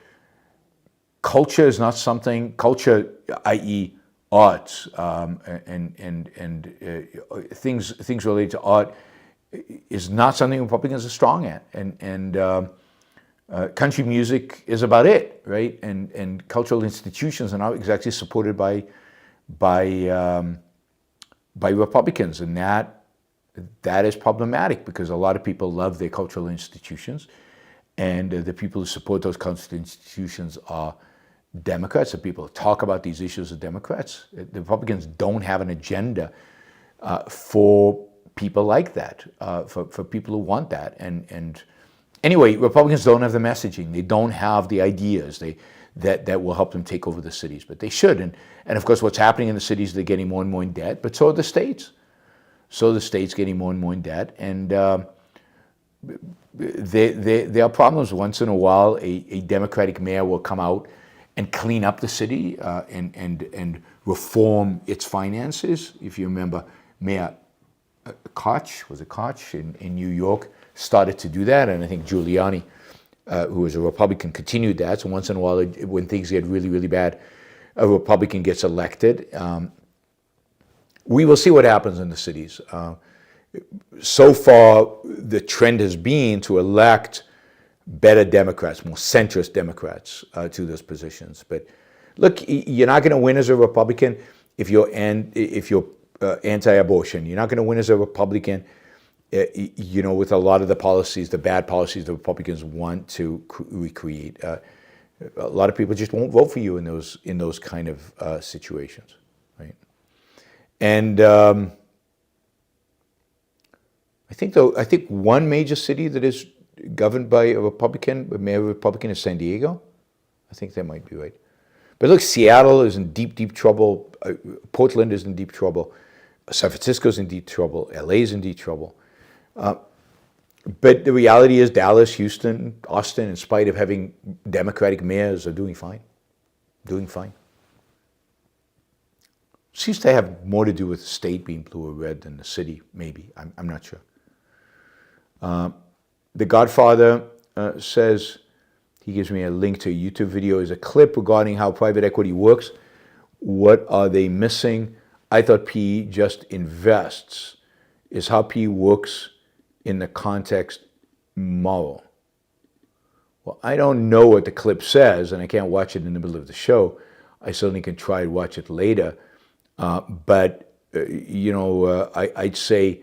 culture is not something, culture, i.e. arts, and things related to art, is not something Republicans are strong at. And country music is about it, right? And cultural institutions are not exactly supported by Republicans, and that is problematic because a lot of people love their cultural institutions, and the people who support those cultural institutions are Democrats. The people who talk about these issues are Democrats. The Republicans don't have an agenda for people like that, for people who want that. And anyway, Republicans don't have the messaging. They don't have the ideas that will help them take over the cities, but they should. And of course, what's happening in the cities, they're getting more and more in debt, but so are the states. So the states getting more and more in debt, and there are problems. Once in a while, a Democratic mayor will come out and clean up the city and reform its finances. If you remember, Mayor Koch, was it Koch in New York, started to do that, and I think Giuliani, who was a Republican, continued that. So once in a while, when things get really, really bad, a Republican gets elected. We will see what happens in the cities. So far, the trend has been to elect better Democrats, more centrist Democrats to those positions. But look, you're not going to win as a Republican if you're anti-abortion. You're not going to win as a Republican, with a lot of the policies, the bad policies the Republicans want to recreate. A lot of people just won't vote for you in those kind of situations, right? And I think one major city that is governed by a Republican, a mayor Republican, is San Diego. I think that might be right. But look, Seattle is in deep, deep trouble. Portland is in deep trouble. San Francisco is in deep trouble. LA is in deep trouble. But the reality is Dallas, Houston, Austin, in spite of having Democratic mayors, are doing fine. Doing fine. Seems to have more to do with the state being blue or red than the city, maybe. I'm not sure. The Godfather says, he gives me a link to a YouTube video, is a clip regarding how private equity works. What are they missing? I thought PE just invests. Is how PE works in the context moral? Well, I don't know what the clip says, and I can't watch it in the middle of the show. I certainly can try to watch it later. But I'd say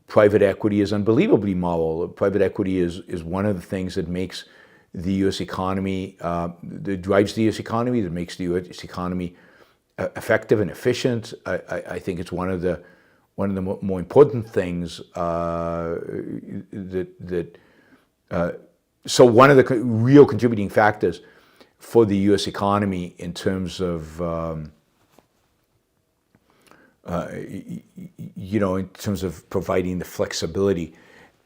private equity is unbelievably moral. Private equity is one of the things that makes the U.S. economy, that drives the U.S. economy, that makes the U.S. economy effective and efficient. I think it's one of the more important things so one of the real contributing factors for the U.S. economy in terms of in terms of providing the flexibility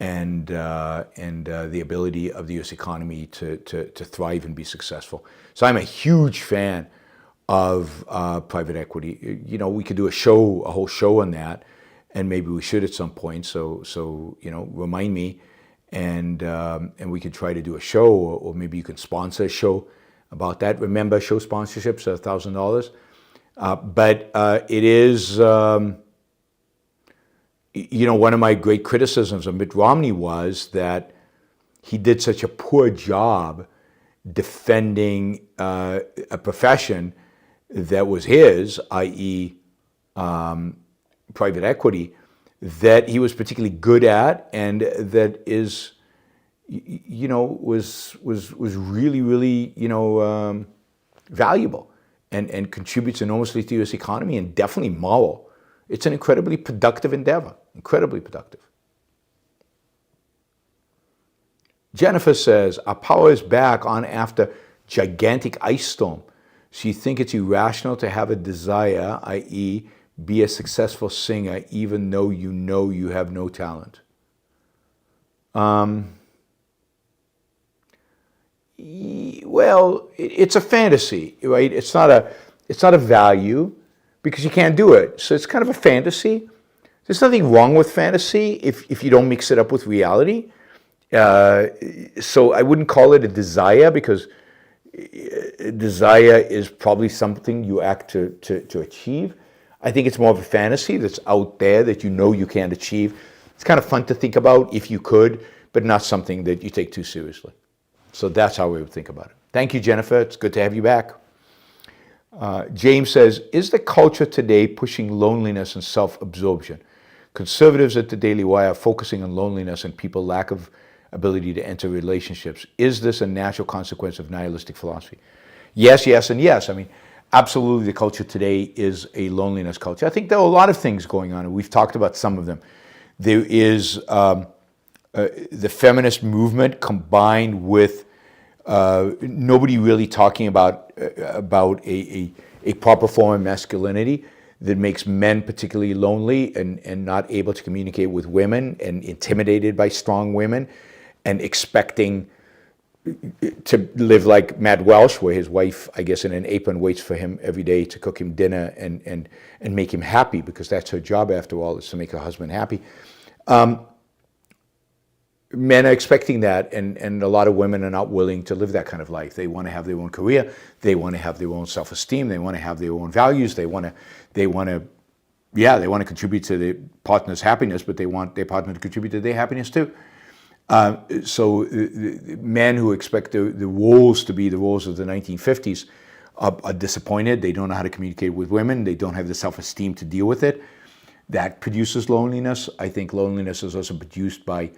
and the ability of the U.S. economy to thrive and be successful. So I'm a huge fan of private equity. We could do a whole show on that, and maybe we should at some point. So remind me, and we could try to do a show, or maybe you can sponsor a show about that. Remember, show sponsorships are $1,000. But it is, one of my great criticisms of Mitt Romney was that he did such a poor job defending a profession that was his, i.e. Private equity, that he was particularly good at, and that is, was really, really, valuable. And contributes enormously to the U.S. economy, and definitely moral. It's an incredibly productive endeavor, incredibly productive. Jennifer says, our power is back on after gigantic ice storm. So you think it's irrational to have a desire, i.e. be a successful singer, even though you have no talent? Well, it's a fantasy, right? It's not a value because you can't do it. So it's kind of a fantasy. There's nothing wrong with fantasy if you don't mix it up with reality. So I wouldn't call it a desire, because desire is probably something you act to achieve. I think it's more of a fantasy that's out there that you can't achieve. It's kind of fun to think about if you could, but not something that you take too seriously. So that's how we would think about it. Thank you, Jennifer. It's good to have you back. James says, is the culture today pushing loneliness and self-absorption? Conservatives at the DailyWire are focusing on loneliness and people's lack of ability to enter relationships. Is this a natural consequence of nihilistic philosophy? Yes, yes, and yes. I mean, absolutely the culture today is a loneliness culture. I think there are a lot of things going on, and we've talked about some of them. There is the feminist movement combined with nobody really talking about a proper form of masculinity that makes men particularly lonely and not able to communicate with women and intimidated by strong women and expecting to live like Matt Welsh, where his wife, I guess, in an apron waits for him every day to cook him dinner and make him happy, because that's her job after all, is to make her husband happy. Men are expecting that, and a lot of women are not willing to live that kind of life. They want to have their own career. They want to have their own self-esteem. They want to have their own values. They want to contribute to their partner's happiness, but they want their partner to contribute to their happiness too. So the men who expect the roles to be the roles of the 1950s are disappointed. They don't know how to communicate with women. They don't have the self-esteem to deal with it. That produces loneliness. I think loneliness is also produced by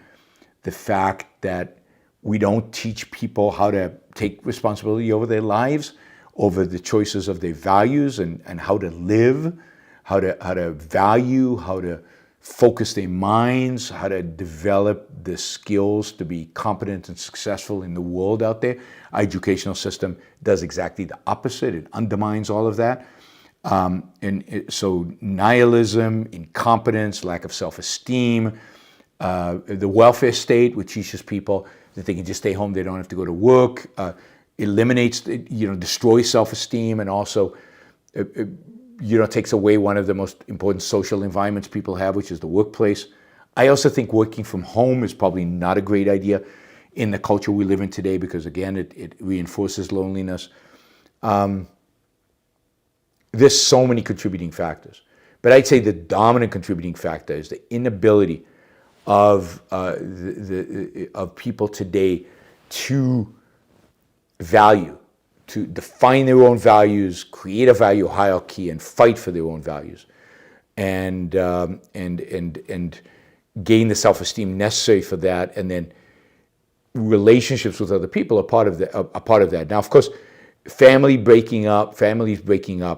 the fact that we don't teach people how to take responsibility over their lives, over the choices of their values, and how to live, how to value, how to focus their minds, how to develop the skills to be competent and successful in the world out there. Our educational system does exactly the opposite. It undermines all of that. So nihilism, incompetence, lack of self-esteem, the welfare state, which teaches people that they can just stay home, they don't have to go to work, eliminates, destroys self-esteem, and also takes away one of the most important social environments people have, which is the workplace. I also think working from home is probably not a great idea in the culture we live in today, because again, it reinforces loneliness. There's so many contributing factors, but I'd say the dominant contributing factor is the inability of people today to value, to define their own values, create a value hierarchy, and fight for their own values, and gain the self-esteem necessary for that. And then relationships with other people are part of that. Now, of course, families breaking up,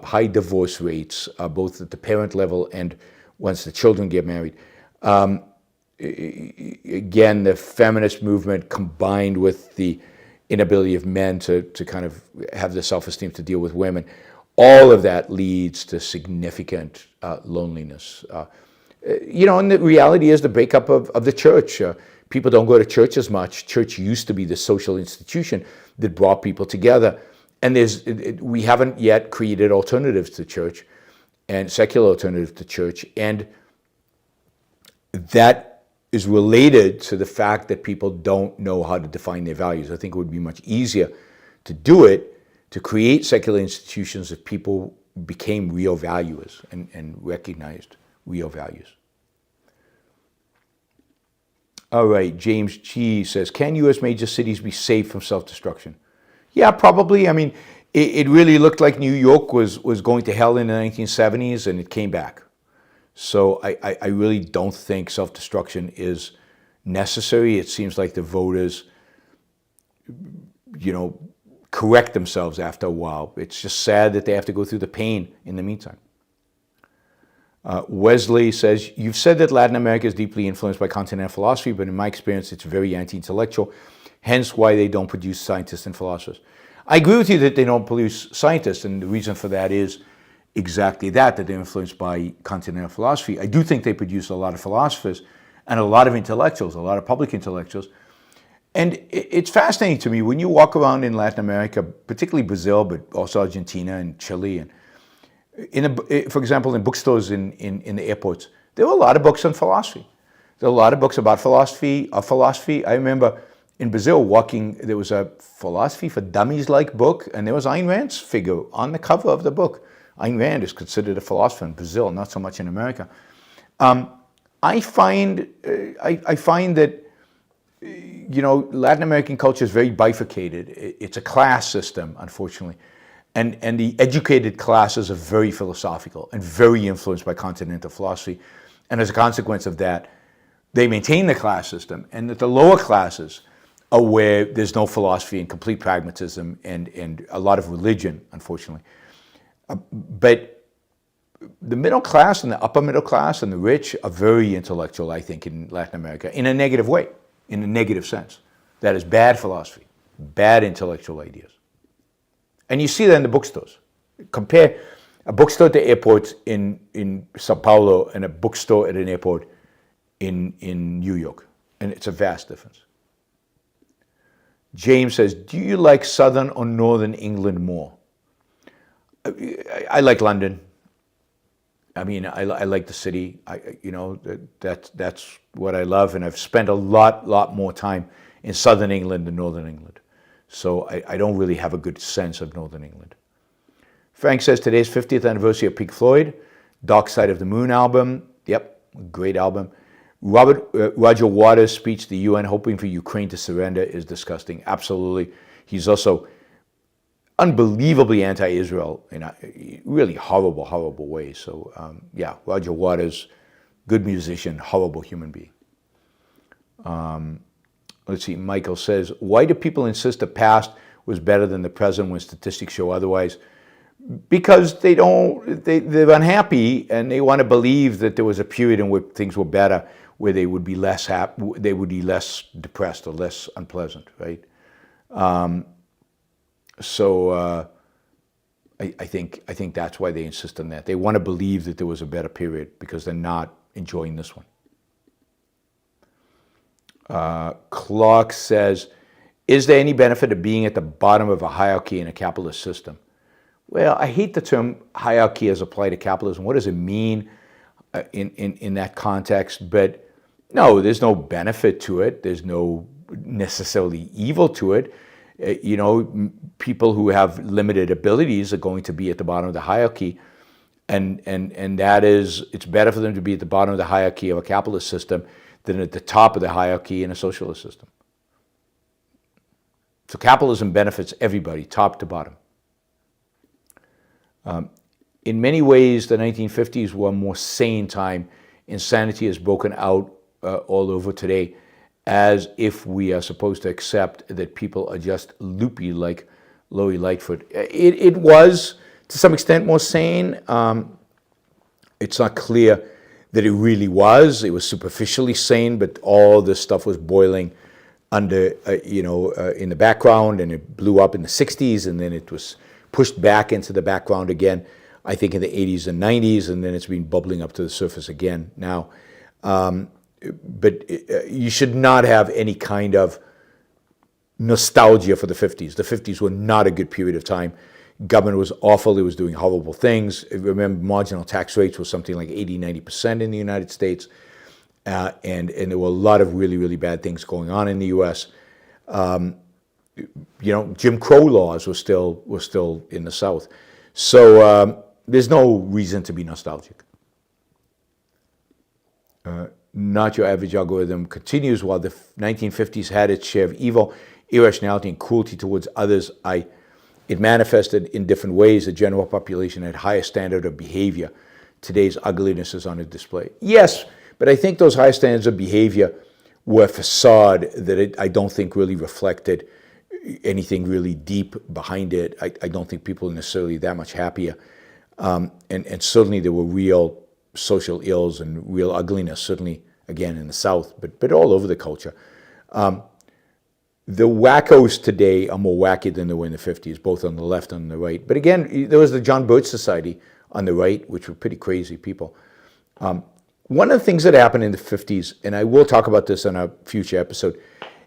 high divorce rates, both at the parent level and once the children get married. Again, the feminist movement combined with the inability of men to kind of have the self-esteem to deal with women, all of that leads to significant loneliness. And the reality is the breakup of the church. People don't go to church as much. Church used to be the social institution that brought people together. And we haven't yet created alternatives to church, and secular alternatives to church. And that is related to the fact that people don't know how to define their values. I think it would be much easier to do it, to create secular institutions, if people became real valuers and recognized real values. All right, James G says, can U.S. major cities be saved from self-destruction? Yeah, probably. I mean, it really looked like New York was going to hell in the 1970s, and it came back. So I really don't think self-destruction is necessary. It seems like the voters, correct themselves after a while. It's just sad that they have to go through the pain in the meantime. Wesley says, you've said that Latin America is deeply influenced by continental philosophy, but in my experience, it's very anti-intellectual, hence why they don't produce scientists and philosophers. I agree with you that they don't produce scientists, and the reason for that is exactly that they're influenced by continental philosophy. I do think they produce a lot of philosophers and a lot of intellectuals, a lot of public intellectuals. And it's fascinating to me when you walk around in Latin America, particularly Brazil, but also Argentina and Chile, and for example, in bookstores in the airports, There were a lot of books on philosophy. There were a lot of books about philosophy, of philosophy. I remember in Brazil there was a philosophy for dummies-like book, and there was Ayn Rand's figure on the cover of the book. Ayn Rand is considered a philosopher in Brazil, not so much in America. I find that Latin American culture is very bifurcated. It's a class system, unfortunately, and the educated classes are very philosophical and very influenced by continental philosophy, and as a consequence of that, they maintain the class system, and that the lower classes are where there's no philosophy and complete pragmatism and a lot of religion, unfortunately. But the middle class and the upper middle class and the rich are very intellectual, I think, in Latin America, in a negative way, in a negative sense. That is bad philosophy, bad intellectual ideas. And you see that in the bookstores. Compare a bookstore at the airport in Sao Paulo and a bookstore at an airport in New York. And it's a vast difference. James says, do you like southern or northern England more? I like London. I mean, I like the city. That's what I love, and I've spent a lot more time in southern England than northern England. So I don't really have a good sense of northern England. Frank says today's 50th anniversary of Pink Floyd, Dark Side of the Moon album. Yep, great album. Roger Waters' speech to the UN hoping for Ukraine to surrender is disgusting. Absolutely. He's also unbelievably anti-Israel in a really horrible way. So yeah, Roger Waters, good musician, horrible human being. Let's see, Michael says, why do people insist the past was better than the present when statistics show otherwise? Because they're unhappy and they want to believe that there was a period in which things were better, where they would be less happy, they would be less depressed or less unpleasant, right? So I think that's why they insist on that. They want to believe that there was a better period because they're not enjoying this one. Clark says, is there any benefit of being at the bottom of a hierarchy in a capitalist system? Well, I hate the term hierarchy as applied to capitalism. What does it mean in that context? But no, there's no benefit to it. There's no necessarily evil to it. People who have limited abilities are going to be at the bottom of the hierarchy, and that is, it's better for them to be at the bottom of the hierarchy of a capitalist system than at the top of the hierarchy in a socialist system. So capitalism benefits everybody, top to bottom. In many ways, the 1950s were a more sane time. Insanity has broken out all over today, as if we are supposed to accept that people are just loopy like Lori Lightfoot. It was, to some extent, more sane. It's not clear that it really was. It was superficially sane, but all this stuff was boiling under, in the background, and it blew up in the 60s, and then it was pushed back into the background again, I think in the 80s and 90s, and then it's been bubbling up to the surface again now. But you should not have any kind of nostalgia for the 50s. The 50s were not a good period of time. Government was awful. It was doing horrible things. Remember, marginal tax rates were something like 80-90% in the United States. And there were a lot of really, really bad things going on in the U.S. Jim Crow laws were still in the South. So there's no reason to be nostalgic. Not Your Average Algorithm continues, while the 1950s had its share of evil, irrationality, and cruelty towards others, it manifested in different ways. The general population had higher standard of behavior. Today's ugliness is on a display. Yes, but I think those high standards of behavior were a facade that I don't think really reflected anything really deep behind it. I don't think people are necessarily that much happier. And certainly there were real social ills and real ugliness, certainly, again, in the South, but all over the culture. The wackos today are more wacky than they were in the 50s, both on the left and on the right. But again, there was the John Birch Society on the right, which were pretty crazy people. One of the things that happened in the 50s, and I will talk about this in a future episode,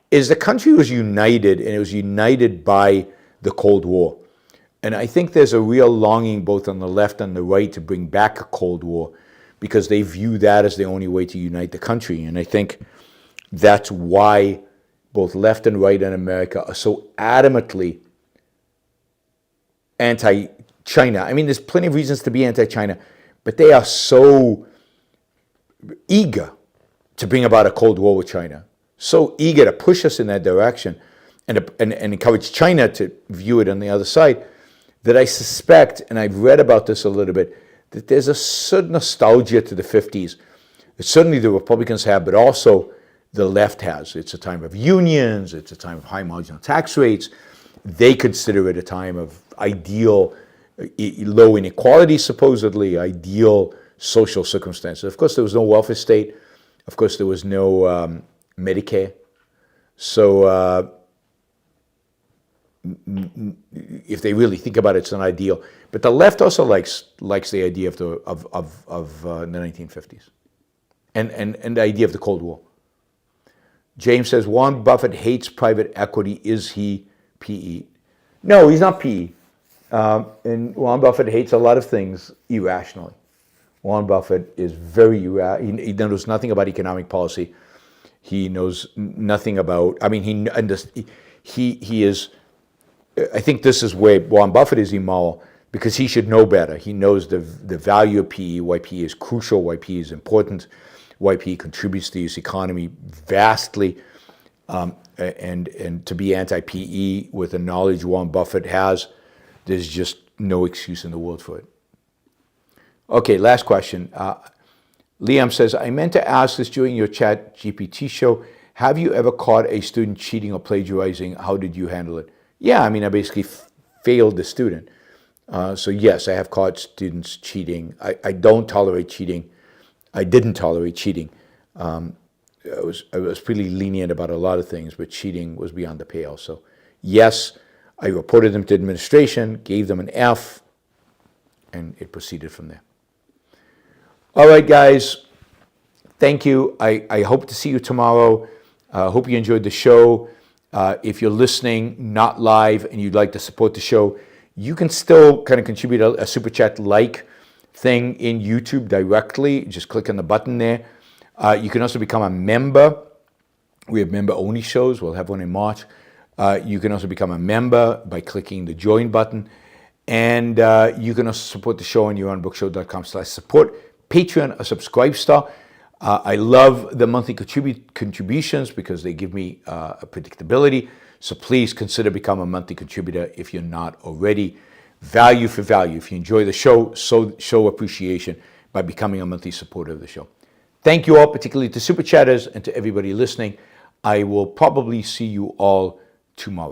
is the country was united, and it was united by the Cold War. And I think there's a real longing both on the left and the right to bring back a Cold War, because they view that as the only way to unite the country. And I think that's why both left and right in America are so adamantly anti-China. I mean, there's plenty of reasons to be anti-China, but they are so eager to bring about a Cold War with China, so eager to push us in that direction and encourage China to view it on the other side, that I suspect, and I've read about this a little bit, that there's a certain nostalgia to the 50s that certainly the Republicans have, but also the left has. It's a time of unions, it's a time of high marginal tax rates. They consider it a time of ideal, low inequality, supposedly, ideal social circumstances. Of course, there was no welfare state. Of course, there was no Medicare. So if they really think about it, it's not ideal. But the left also likes the idea of the 1950s and the idea of the Cold War. James says, Warren Buffett hates private equity. Is he PE? No, he's not PE. And Warren Buffett hates a lot of things irrationally. Warren Buffett is very irrational. He knows nothing about economic policy. He knows nothing about, I mean, he is, I think this is where Warren Buffett is immoral, because he should know better. He knows the value of PE, why PE is crucial, why PE is important, why PE contributes to this economy vastly, and to be anti-PE with the knowledge Warren Buffett has, there's just no excuse in the world for it. Okay, last question. Liam says, I meant to ask this during your Chat GPT show. Have you ever caught a student cheating or plagiarizing? How did you handle it? Yeah, I mean, I basically failed the student. So yes, I have caught students cheating. I don't tolerate cheating. I didn't tolerate cheating. I was pretty lenient about a lot of things, but cheating was beyond the pale. So yes, I reported them to administration, gave them an F, and it proceeded from there. All right, guys, thank you. I hope to see you tomorrow. I hope you enjoyed the show. If you're listening, not live, and you'd like to support the show, you can still kind of contribute a super chat like thing in YouTube directly. Just click on the button there. You can also become a member. We have member-only shows. We'll have one in March. You can also become a member by clicking the join button. And you can also support the show on yaronbrookshow.com/support. Patreon, a subscribe star. I love the monthly contributions because they give me a predictability. So please consider becoming a monthly contributor if you're not already. Value for value. If you enjoy the show, show appreciation by becoming a monthly supporter of the show. Thank you all, particularly to Super Chatters and to everybody listening. I will probably see you all tomorrow.